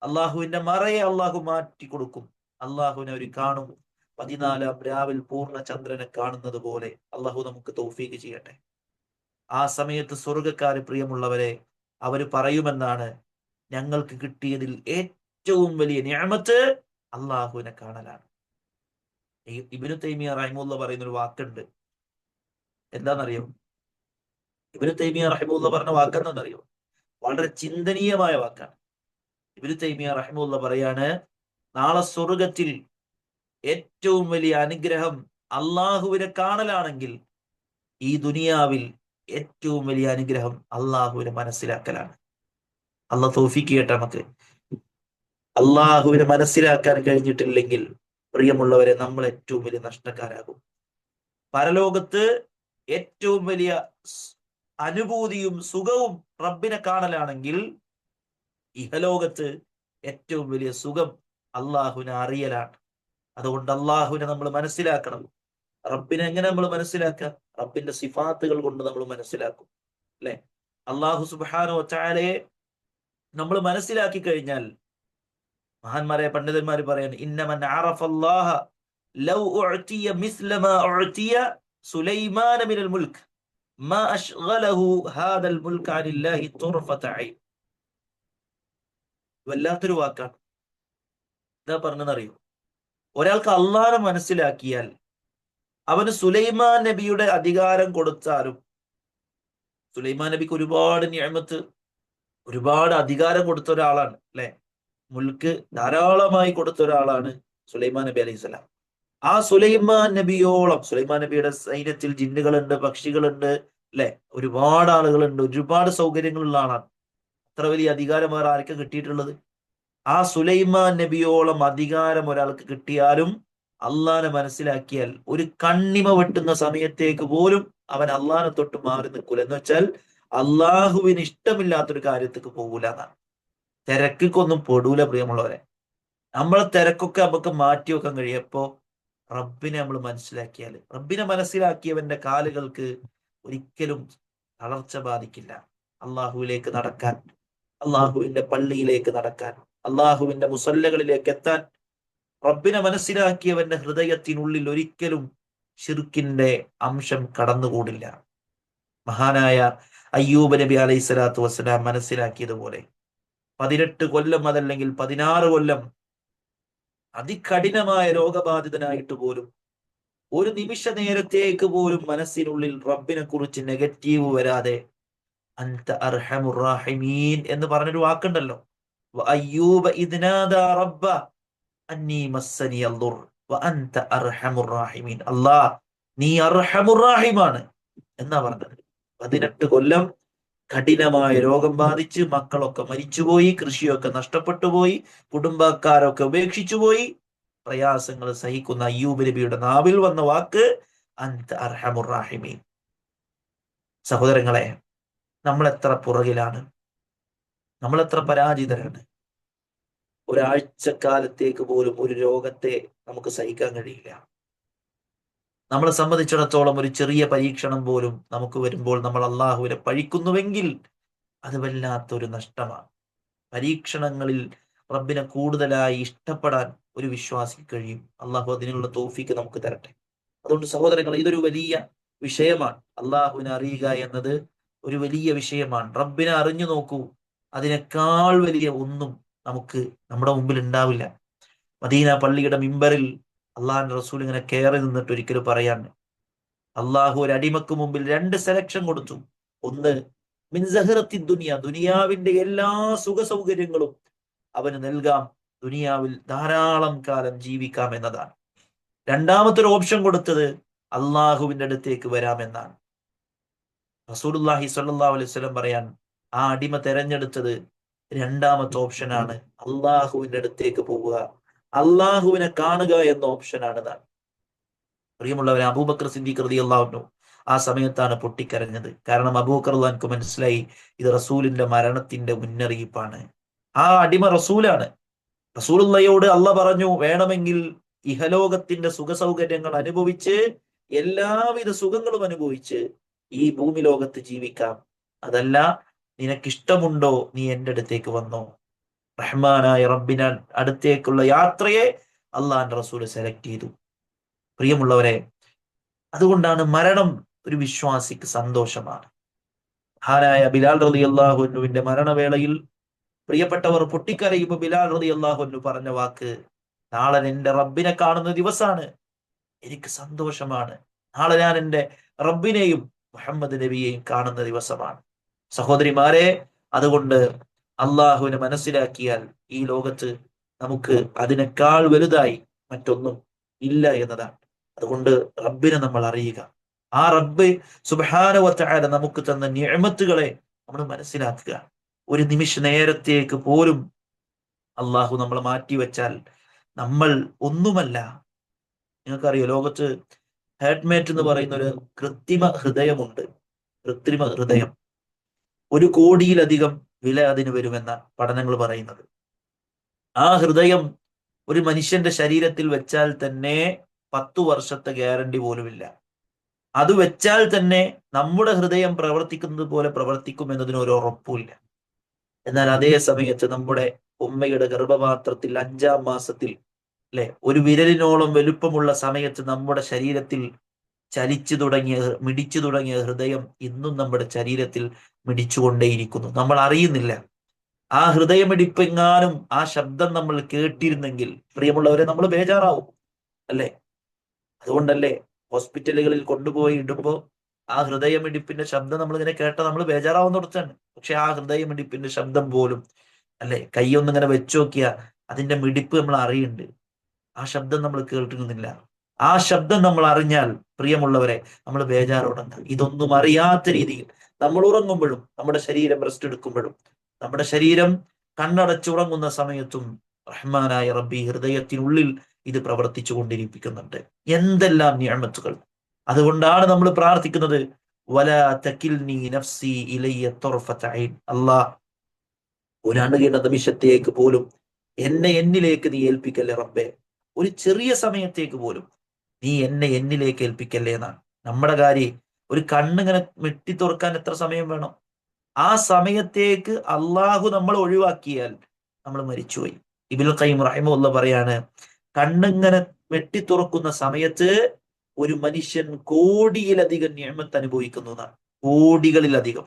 അള്ളാഹുവിന്റെ മറയെ അള്ളാഹു മാറ്റി കൊടുക്കും. അള്ളാഹുവിനെ അവർ കാണും, 14-ാം രാവിൽ പൂർണ്ണ ചന്ദ്രനെ കാണുന്നത് പോലെ. അള്ളാഹു നമുക്ക് തൗഫീഖ് ചെയ്യട്ടെ. ആ സമയത്ത് സ്വർഗ്ഗക്കാര്, പ്രിയമുള്ളവരെ, അവര് പറയുമെന്നാണ്, ഞങ്ങൾക്ക് കിട്ടിയതിൽ ഏറ്റവും വലിയ നിഅമത്ത് അള്ളാഹുവിനെ കാണലാണ്. ഇബ്നു തൈമിയ റഹിമഹുല്ലാഹ് പറയുന്ന ഒരു വാക്കുണ്ട്. എന്താണെന്നറിയോ? ഇബ്നു തൈമിയ റഹിമഹുല്ലാഹ് പറഞ്ഞ വാക്കെന്താണെന്നറിയോ? വളരെ ചിന്തനീയമായ വാക്കാണ്. ഇബ്നു തൈമിയ റഹിമഹുല്ലാഹ് പറയാണ്, നാളെ സ്വർഗത്തിൽ ഏറ്റവും വലിയ അനുഗ്രഹം അള്ളാഹുവിനെ കാണലാണെങ്കിൽ ഈ ദുനിയാവിൽ ഏറ്റവും വലിയ അനുഗ്രഹം അള്ളാഹുവിനെ മനസ്സിലാക്കലാണ്. അള്ളാഹ് തൗഫീഖ് ചെയ്യട്ടെ നമുക്ക്. അള്ളാഹുവിനെ മനസ്സിലാക്കാൻ കഴിഞ്ഞിട്ടില്ലെങ്കിൽ പ്രിയമുള്ളവരെ, നമ്മൾ ഏറ്റവും വലിയ നഷ്ടക്കാരാകും. പരലോകത്ത് ഏറ്റവും വലിയ അനുഭൂതിയും സുഖവും റബ്ബിനെ കാണലാണെങ്കിൽ ഇഹലോകത്ത് ഏറ്റവും വലിയ സുഖം അള്ളാഹുവിനെ അറിയലാണ്. അതുകൊണ്ട് അള്ളാഹുവിനെ നമ്മൾ മനസ്സിലാക്കണം. റബ്ബിനെ എങ്ങനെ നമ്മൾ മനസ്സിലാക്കുക? റബ്ബിന്റെ സിഫാത്തുകൾ കൊണ്ട് നമ്മൾ മനസ്സിലാക്കും, അല്ലെ? അള്ളാഹു സുബ്ഹാനഹു വ തആലയെ നമ്മൾ മനസ്സിലാക്കി കഴിഞ്ഞാൽ, മഹാന്മാരായ പണ്ഡിതന്മാർ പറയാൻ, ഇന്നമൻ അറഫല്ലാഹ ലൗ ഉഅതിയ മിസ്ല മാ ഉഅതിയ സുലൈമാന മിനൽ മുൽക്ക് മാ അശ്ഗലഹു ഹാദൽ മുൽക്ക് അനില്ലാഹി തുർഫത ഐൻ. വല്ലാത്തൊരു വാക്കാണ്. എന്താ പറഞ്ഞെന്നറിയോ? ഒരാൾക്ക് അള്ളാഹനെ മനസ്സിലാക്കിയാൽ അവന് സുലൈമാൻ നബിയുടെ അധികാരം കൊടുത്താലും, സുലൈമാൻ നബിക്ക് ഒരുപാട് നിഅമത്ത് ഒരുപാട് അധികാരം കൊടുത്ത ഒരാളാണ് അല്ലെ, മുൽക്ക് ധാരാളമായി കൊടുത്ത ഒരാളാണ് സുലൈമാൻ നബി അലൈഹി സ്വലാം. ആ സുലൈമാൻ നബിയോളം, സുലൈമാൻ നബിയുടെ സൈന്യത്തിൽ ജിന്നുകളുണ്ട്, പക്ഷികളുണ്ട്, അല്ലെ, ഒരുപാട് ആളുകളുണ്ട്, ഒരുപാട് സൗകര്യങ്ങളുള്ള ആളാണ്. അത്ര വലിയ അധികാരം വേറെ ആർക്കും കിട്ടിയിട്ടുള്ളത്? ആ സുലൈമാൻ നബിയോളം അധികാരം ഒരാൾക്ക് കിട്ടിയാലും അള്ളാനെ മനസ്സിലാക്കിയാൽ ഒരു കണ്ണിമ വെട്ടുന്ന സമയത്തേക്ക് പോലും അവൻ അള്ളാനെ തൊട്ട് മാറി നിൽക്കൂല. എന്ന് വെച്ചാൽ അള്ളാഹുവിന് ഇഷ്ടമില്ലാത്തൊരു കാര്യത്തേക്ക് പോകൂല എന്നാണ്. തിരക്കൊന്നും പെടൂല പ്രിയമുള്ളവരെ. നമ്മളെ തിരക്കൊക്കെ നമുക്ക് മാറ്റി വെക്കാൻ കഴിയും എപ്പോ? റബ്ബിനെ നമ്മൾ മനസ്സിലാക്കിയാൽ. റബ്ബിനെ മനസ്സിലാക്കിയവന്റെ കാലുകൾക്ക് ഒരിക്കലും തളർച്ച ബാധിക്കില്ല. അള്ളാഹുവിലേക്ക് നടക്കാൻ, അള്ളാഹുവിന്റെ പള്ളിയിലേക്ക് നടക്കാൻ, അള്ളാഹുവിന്റെ മുസല്ലകളിലേക്ക് എത്താൻ റബ്ബിനെ മനസ്സിലാക്കിയവന്റെ ഹൃദയത്തിനുള്ളിൽ ഒരിക്കലും ഷിർക്കിന്റെ അംശം കടന്നുകൂടില്ല. മഹാനായ അയ്യൂബ് നബി അലൈഹി സ്വലാത്തു വസ്സലാം മനസ്സിലാക്കിയതുപോലെ 18 കൊല്ലം അതല്ലെങ്കിൽ 16 കൊല്ലം അതികഠിനമായ രോഗബാധിതനായിട്ട് പോലും ഒരു നിമിഷ നേരത്തേക്ക് പോലും മനസ്സിനുള്ളിൽ റബ്ബിനെ കുറിച്ച് നെഗറ്റീവ് വരാതെ അൻത അർഹമുർ റാഹിമീൻ എന്ന് പറഞ്ഞൊരു വാക്കുണ്ടല്ലോ. അയ്യൂബ ഇദ് നാദാ റബ്ബ അന്നീ മസ്സനിയൽ ദുർ വഅൻത അർഹമുർ റാഹിമീൻ. അല്ലാഹ്, നീ അർഹമുർ റാഹിമാണ് എന്നാ പറഞ്ഞത്. 18 കൊല്ലം കഠിനമായ രോഗം ബാധിച്ച് മക്കളൊക്കെ മരിച്ചുപോയി, കൃഷിയൊക്കെ നഷ്ടപ്പെട്ടു പോയി, കുടുംബക്കാരൊക്കെ ഉപേക്ഷിച്ചു പോയി, പ്രയാസങ്ങൾ സഹിക്കുന്ന അയ്യൂബ് നബിയുടെ നാവിൽ വന്ന വാക്ക് അൻത അർഹമുർ റാഹിമീൻ. സഹോദരങ്ങളെ, നമ്മൾ എത്ര പുറകിലാണ്, നമ്മൾ എത്ര പരാജിതരാണ്. ഒരാഴ്ചക്കാലത്തേക്ക് പോലും ഒരു രോഗത്തെ നമുക്ക് സഹിക്കാൻ കഴിയില്ല. നമ്മളെ സംബന്ധിച്ചിടത്തോളം ഒരു ചെറിയ പരീക്ഷണം പോലും നമുക്ക് വരുമ്പോൾ നമ്മൾ അള്ളാഹുവിനെ പഴിക്കുന്നുവെങ്കിൽ അത് വല്ലാത്തൊരു നഷ്ടമാണ്. പരീക്ഷണങ്ങളിൽ റബ്ബിനെ കൂടുതലായി ഇഷ്ടപ്പെടാൻ ഒരു വിശ്വാസിക്ക് കഴിയും. അള്ളാഹു അതിനുള്ള തൗഫീക്ക് നമുക്ക് തരട്ടെ. അതുകൊണ്ട് സഹോദരങ്ങൾ, ഇതൊരു വലിയ വിഷയമാണ്. അള്ളാഹുവിനെ അറിയുക എന്നത് ഒരു വലിയ വിഷയമാണ്. റബ്ബിനെ അറിഞ്ഞു നോക്കൂ, അതിനേക്കാൾ വലിയ ഒന്നും നമുക്ക് നമ്മുടെ മുമ്പിൽ ഉണ്ടാവില്ല. മദീന പള്ളിയുടെ മിമ്പറിൽ അള്ളാഹിന്റെ റസൂൽ ഇങ്ങനെ കയറി നിന്നിട്ട് ഒരിക്കലും പറയാൻ, അള്ളാഹു ഒരു അടിമക്ക് മുമ്പിൽ 2 സെലക്ഷൻ കൊടുത്തു. ഒന്ന്, മിൻ സഹറത്തി ദുനിയ, ദുനിയാവിന്റെ എല്ലാ സുഖ സൗകര്യങ്ങളും അവന് നൽകാം, ദുനിയാവിൽ ധാരാളം കാലം ജീവിക്കാം എന്നതാണ്. രണ്ടാമത്തെ ഒരു ഓപ്ഷൻ കൊടുത്തത് അള്ളാഹുവിന്റെ അടുത്തേക്ക് വരാമെന്നാണ്. റസൂലുള്ളാഹി സ്വല്ലല്ലാഹു അലൈഹി വസല്ലം പറയാൻ, ആ അടിമ തെരഞ്ഞെടുത്തത് രണ്ടാമത്തെ ഓപ്ഷനാണ്, അള്ളാഹുവിന്റെ അടുത്തേക്ക് പോവുക, അള്ളാഹുവിനെ കാണുക എന്ന ഓപ്ഷനാണ്. പ്രിയമുള്ളവരെ, അബൂബക്കർ സിദ്ദീഖ് റളിയല്ലാഹു അൻഹു ആ സമയത്താണ് പൊട്ടിക്കരഞ്ഞത്. കാരണം അബൂബക്കർ റളിയല്ലാഹു അൻഹു മനസ്സിലായി, ഇത് റസൂലിന്റെ മരണത്തിന്റെ മുന്നറിയിപ്പാണ്. ആ അടിമ റസൂലാണ്. റസൂലുള്ളയോട് അള്ളാഹ് പറഞ്ഞു, വേണമെങ്കിൽ ഇഹലോകത്തിന്റെ സുഖ സൗകര്യങ്ങൾ അനുഭവിച്ച്, എല്ലാവിധ സുഖങ്ങളും അനുഭവിച്ച് ഈ ഭൂമി ലോകത്ത് ജീവിക്കാം. അതല്ല, നിനക്കിഷ്ടമുണ്ടോ, നീ എന്റെ അടുത്തേക്ക് വന്നോ. റഹ്മാനായ റബ്ബിന അടുത്തേക്കുള്ള യാത്രയെ അള്ളാഹിന്റെ റസൂൽ സെലക്ട് ചെയ്തു. പ്രിയമുള്ളവരെ, അതുകൊണ്ടാണ് മരണം ഒരു വിശ്വാസിക്ക് സന്തോഷമാണ്. മഹാനായ ബിലാൽ റളിയല്ലാഹു അൻഹുവിന്റെ മരണവേളയിൽ പ്രിയപ്പെട്ടവർ പൊട്ടിക്കരയുമ്പോൾ ബിലാൽ റളിയല്ലാഹു അൻഹു പറഞ്ഞ വാക്ക്, നാളെ എന്റെ റബ്ബിനെ കാണുന്ന ദിവസമാണ്, എനിക്ക് സന്തോഷമാണ്. നാളെ ഞാൻ എന്റെ റബ്ബിനെയും മുഹമ്മദ് നബിയെയും കാണുന്ന ദിവസമാണ്. സഹോദരിമാരെ, അതുകൊണ്ട് അള്ളാഹുവിനെ മനസ്സിലാക്കിയാൽ ഈ ലോകത്ത് നമുക്ക് അതിനേക്കാൾ വലുതായി മറ്റൊന്നും ഇല്ല എന്നതാണ്. അതുകൊണ്ട് റബ്ബിനെ നമ്മൾ അറിയുക. ആ റബ്ബ് സുബ്ഹാനഹു വ തആല നമുക്ക് തന്ന നിഅമത്തുകളെ നമ്മൾ മനസ്സിലാക്കുക. ഒരു നിമിഷ നേരത്തേക്ക് പോലും അള്ളാഹു നമ്മളെ മാറ്റിവെച്ചാൽ നമ്മൾ ഒന്നുമല്ല. നിങ്ങൾക്കറിയോ, ലോകത്ത് ഹാർട്ട്മേറ്റ് എന്ന് പറയുന്ന ഒരു കൃത്രിമ ഹൃദയമുണ്ട്. കൃത്രിമ ഹൃദയം 1 കോടിയിലധികം വില അതിന് വരുമെന്നാണ് പഠനങ്ങൾ പറയുന്നത്. ആ ഹൃദയം ഒരു മനുഷ്യന്റെ ശരീരത്തിൽ വെച്ചാൽ തന്നെ 10 വർഷത്തെ ഗ്യാരണ്ടി പോലുമില്ല. അത് വെച്ചാൽ തന്നെ നമ്മുടെ ഹൃദയം പ്രവർത്തിക്കുന്നത് പോലെ പ്രവർത്തിക്കും എന്നതിന് ഒരു ഉറപ്പുമില്ല. എന്നാൽ അതേ സമയത്ത് നമ്മുടെ ഉമ്മയുടെ ഗർഭപാത്രത്തിൽ 5-ാം മാസത്തിൽ, അല്ലെ, ഒരു വിരലിനോളം വലുപ്പമുള്ള സമയത്ത് നമ്മുടെ ശരീരത്തിൽ മിടിച്ചു തുടങ്ങിയ ഹൃദയം ഇന്നും നമ്മുടെ ശരീരത്തിൽ മിടിച്ചുകൊണ്ടേയിരിക്കുന്നു. നമ്മൾ അറിയുന്നില്ല. ആ ഹൃദയമിടിപ്പെങ്ങാനും ആ ശബ്ദം നമ്മൾ കേട്ടിരുന്നെങ്കിൽ പ്രിയമുള്ളവരെ, നമ്മൾ ബേജാറാവും, അല്ലെ? അതുകൊണ്ടല്ലേ ഹോസ്പിറ്റലുകളിൽ കൊണ്ടുപോയി ഇടുമ്പോ ആ ഹൃദയമിടിപ്പിന്റെ ശബ്ദം നമ്മൾ ഇങ്ങനെ കേട്ട നമ്മൾ ബേജാറാവുന്ന തുടച്ചാണ്. പക്ഷെ ആ ഹൃദയമിടിപ്പിന്റെ ശബ്ദം പോലും അല്ലെ, കൈയൊന്നിങ്ങനെ വെച്ചു നോക്കിയാ അതിന്റെ മിടിപ്പ് നമ്മൾ അറിയുന്നുണ്ട്. ആ ശബ്ദം നമ്മൾ കേൾക്കുന്നില്ല. ആ ശബ്ദം നമ്മൾ അറിഞ്ഞാൽ പ്രിയമുള്ളവരെ, നമ്മൾ ബേജാറോടണ്ട. ഇതൊന്നും അറിയാത്ത രീതിയിൽ നമ്മൾ ഉറങ്ങുമ്പോഴും നമ്മുടെ ശരീരം റെസ്റ്റ് എടുക്കുമ്പോഴും നമ്മുടെ ശരീരം കണ്ണടച്ചുറങ്ങുന്ന സമയത്തും റഹ്മാനായ റബ്ബി ഹൃദയത്തിനുള്ളിൽ ഇത് പ്രവർത്തിച്ചു കൊണ്ടിരിപ്പിക്കുന്നുണ്ട്. എന്തെല്ലാം നിഅമത്തുകൾ! അതുകൊണ്ടാണ് നമ്മൾ പ്രാർത്ഥിക്കുന്നത്, വലാ തകിൽനി നഫ്സി ഇലയ്യ ത്വർഫത ഐൻ. അല്ലാഹ്, ഒരണുകിട നിമിഷത്തേക്ക് പോലും എന്നെ എന്നിലേക്ക് നീ ഏൽപ്പിക്കല്ലേ റബ്ബേ. ഒരു ചെറിയ സമയത്തേക്ക് പോലും നീ എന്നെ എന്നിലേക്ക് ഏൽപ്പിക്കല്ലേ എന്നാണ് നമ്മുടെ കാര്യം. ഒരു കണ്ണിങ്ങനെ വെട്ടി തുറക്കാൻ എത്ര സമയം വേണം? ആ സമയത്തേക്ക് അള്ളാഹു നമ്മൾ ഒഴിവാക്കിയാൽ നമ്മൾ മരിച്ചുപോയി. ഇബ്നുൽ ഖയ്യിം റഹിമഹുല്ലാഹ് പറയാണ്, കണ്ണിങ്ങനെ വെട്ടി തുറക്കുന്ന സമയത്ത് ഒരു മനുഷ്യൻ കോടിയിലധികം നിഅമത്ത് അനുഭവിക്കുന്നു എന്നാണ്. കോടികളിലധികം.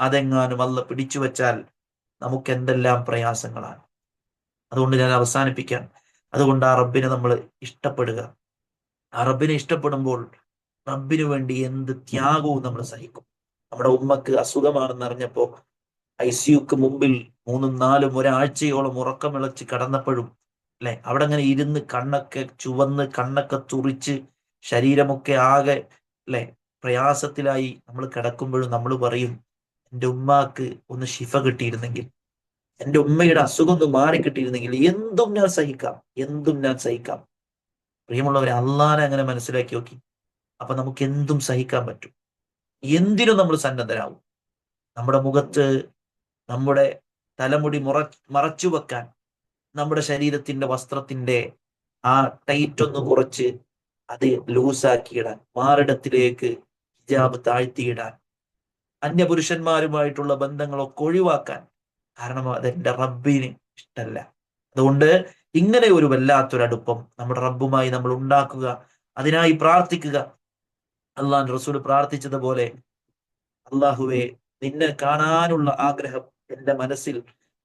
അതെങ്ങാനും അള്ളാഹ് പിടിച്ചു വെച്ചാൽ നമുക്ക് എന്തെല്ലാം പ്രയാസങ്ങളാണ്. അതുകൊണ്ട് ഞാൻ അവസാനിപ്പിക്കാം. അതുകൊണ്ട് ആ റബ്ബിനെ നമ്മൾ ഇഷ്ടപ്പെടുക. ആ റബ്ബിനെ ഇഷ്ടപ്പെടുമ്പോൾ റബ്ബിന് വേണ്ടി എന്ത് ത്യാഗവും നമ്മൾ സഹിക്കും. നമ്മുടെ ഉമ്മക്ക് അസുഖമാണെന്ന് അറിഞ്ഞപ്പോ ICUക്ക് മുമ്പിൽ 3-4 ഒരാഴ്ചയോളം ഉറക്കമിളച്ച് കടന്നപ്പോഴും അല്ലെ, അവിടെ അങ്ങനെ ഇരുന്ന് കണ്ണൊക്കെ ചുവന്ന് കണ്ണൊക്കെ തുറിച്ച് ശരീരമൊക്കെ ആകെ അല്ലെ പ്രയാസത്തിലായി നമ്മൾ കിടക്കുമ്പോഴും നമ്മൾ പറയും, എൻ്റെ ഉമ്മാക്ക് ഒന്ന് ശിഫ കിട്ടിയിരുന്നെങ്കിൽ, എൻ്റെ ഉമ്മയുടെ അസുഖം ഒന്ന് മാറിക്കിട്ടിയിരുന്നെങ്കിൽ എന്തും ഞാൻ സഹിക്കാം, എന്തും ഞാൻ സഹിക്കാം. പ്രിയമുള്ളവരെ, അള്ളാനെ അങ്ങനെ മനസ്സിലാക്കി നോക്കി. അപ്പൊ നമുക്ക് എന്തും സഹിക്കാൻ പറ്റും. എന്തിനും നമ്മൾ സന്നദ്ധരാകും. നമ്മുടെ മുഖത്ത് നമ്മുടെ തലമുടി മറച്ചു വെക്കാൻ, നമ്മുടെ ശരീരത്തിന്റെ വസ്ത്രത്തിന്റെ ആ ടൈറ്റ് ഒന്ന് കുറച്ച് അത് ലൂസാക്കിയിടാൻ, മാറിടത്തിലേക്ക് ഹിജാബ് താഴ്ത്തിയിടാൻ, അന്യപുരുഷന്മാരുമായിട്ടുള്ള ബന്ധങ്ങളൊക്കെ ഒഴിവാക്കാൻ. കാരണം അതെന്റെ റബ്ബിന് ഇഷ്ടല്ല. അതുകൊണ്ട് ഇങ്ങനെ ഒരു വല്ലാത്തൊരടുപ്പം നമ്മുടെ റബ്ബുമായി നമ്മൾ ഉണ്ടാക്കുക, അതിനായി പ്രാർത്ഥിക്കുക. അള്ളാഹു റസൂൽ പ്രാർത്ഥിച്ചതുപോലെ, അള്ളാഹുവെ, നിന്നെ കാണാനുള്ള ആഗ്രഹം എന്റെ മനസ്സിൽ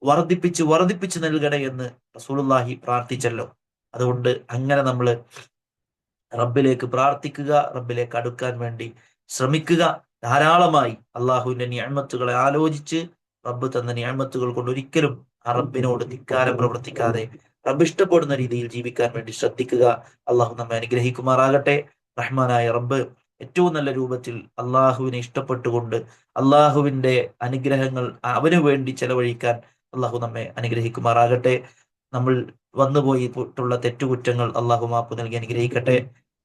വർദ്ധിപ്പിച്ച് വർദ്ധിപ്പിച്ച് നൽകണേ എന്ന് റസൂലുള്ളാഹി പ്രാർത്ഥിച്ചല്ലോ. അതുകൊണ്ട് അങ്ങനെ നമ്മൾ റബ്ബിലേക്ക് പ്രാർത്ഥിക്കുക, റബ്ബിലേക്ക് അടുക്കാൻ വേണ്ടി ശ്രമിക്കുക. ധാരാളമായി അള്ളാഹുവിന്റെ നിഅമത്തുകളെ ആലോചിച്ച് റബ്ബ് തന്ന നിഅമത്തുകൾ കൊണ്ട് ഒരിക്കലും ആ റബ്ബിനോട് ധിക്കാരം പ്രവർത്തിക്കാതെ റബ്ബ് ഇഷ്ടപ്പെടുന്ന രീതിയിൽ ജീവിക്കാൻ വേണ്ടി ശ്രദ്ധിക്കുക. അള്ളാഹു നമ്മെ അനുഗ്രഹിക്കുമാറാകട്ടെ. റഹ്മാനായ റബ്ബ് ഏറ്റവും നല്ല രൂപത്തിൽ അള്ളാഹുവിനെ ഇഷ്ടപ്പെട്ടുകൊണ്ട് അള്ളാഹുവിന്റെ അനുഗ്രഹങ്ങൾ അവന് വേണ്ടി ചെലവഴിക്കാൻ അള്ളാഹു നമ്മെ അനുഗ്രഹിക്കുമാറാകട്ടെ. നമ്മൾ വന്നുപോയിട്ടുള്ള തെറ്റുകുറ്റങ്ങൾ അള്ളാഹു മാപ്പ് നൽകി അനുഗ്രഹിക്കട്ടെ.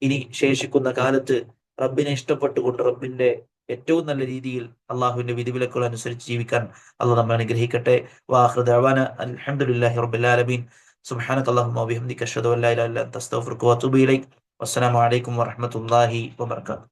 ഇനി ശേഷിക്കുന്ന കാലത്ത് റബ്ബിനെ ഇഷ്ടപ്പെട്ടുകൊണ്ട് റബ്ബിന്റെ ഏറ്റവും നല്ല രീതിയിൽ അള്ളാഹുവിന്റെ വിധിവിലക്കുകൾ അനുസരിച്ച് ജീവിക്കാൻ അള്ളാഹു നമ്മെ അനുഗ്രഹിക്കട്ടെ. വാഖിറു ദഅവാന അൽഹംദുലില്ലാഹി റബ്ബിൽ ആലമീൻ. സുബ്ഹാനക അല്ലാഹുമ്മ വബിഹംദിക അശ്ഹദു അൻ ലാ ഇലാഹ ഇല്ല അൻത അസ്തഗ്ഫിറുക വഅതൂബു ഇലൈക്. വസ്സലാമു അലൈക്കും വറഹ്മത്തുള്ളാഹി വബറകാതുഹു.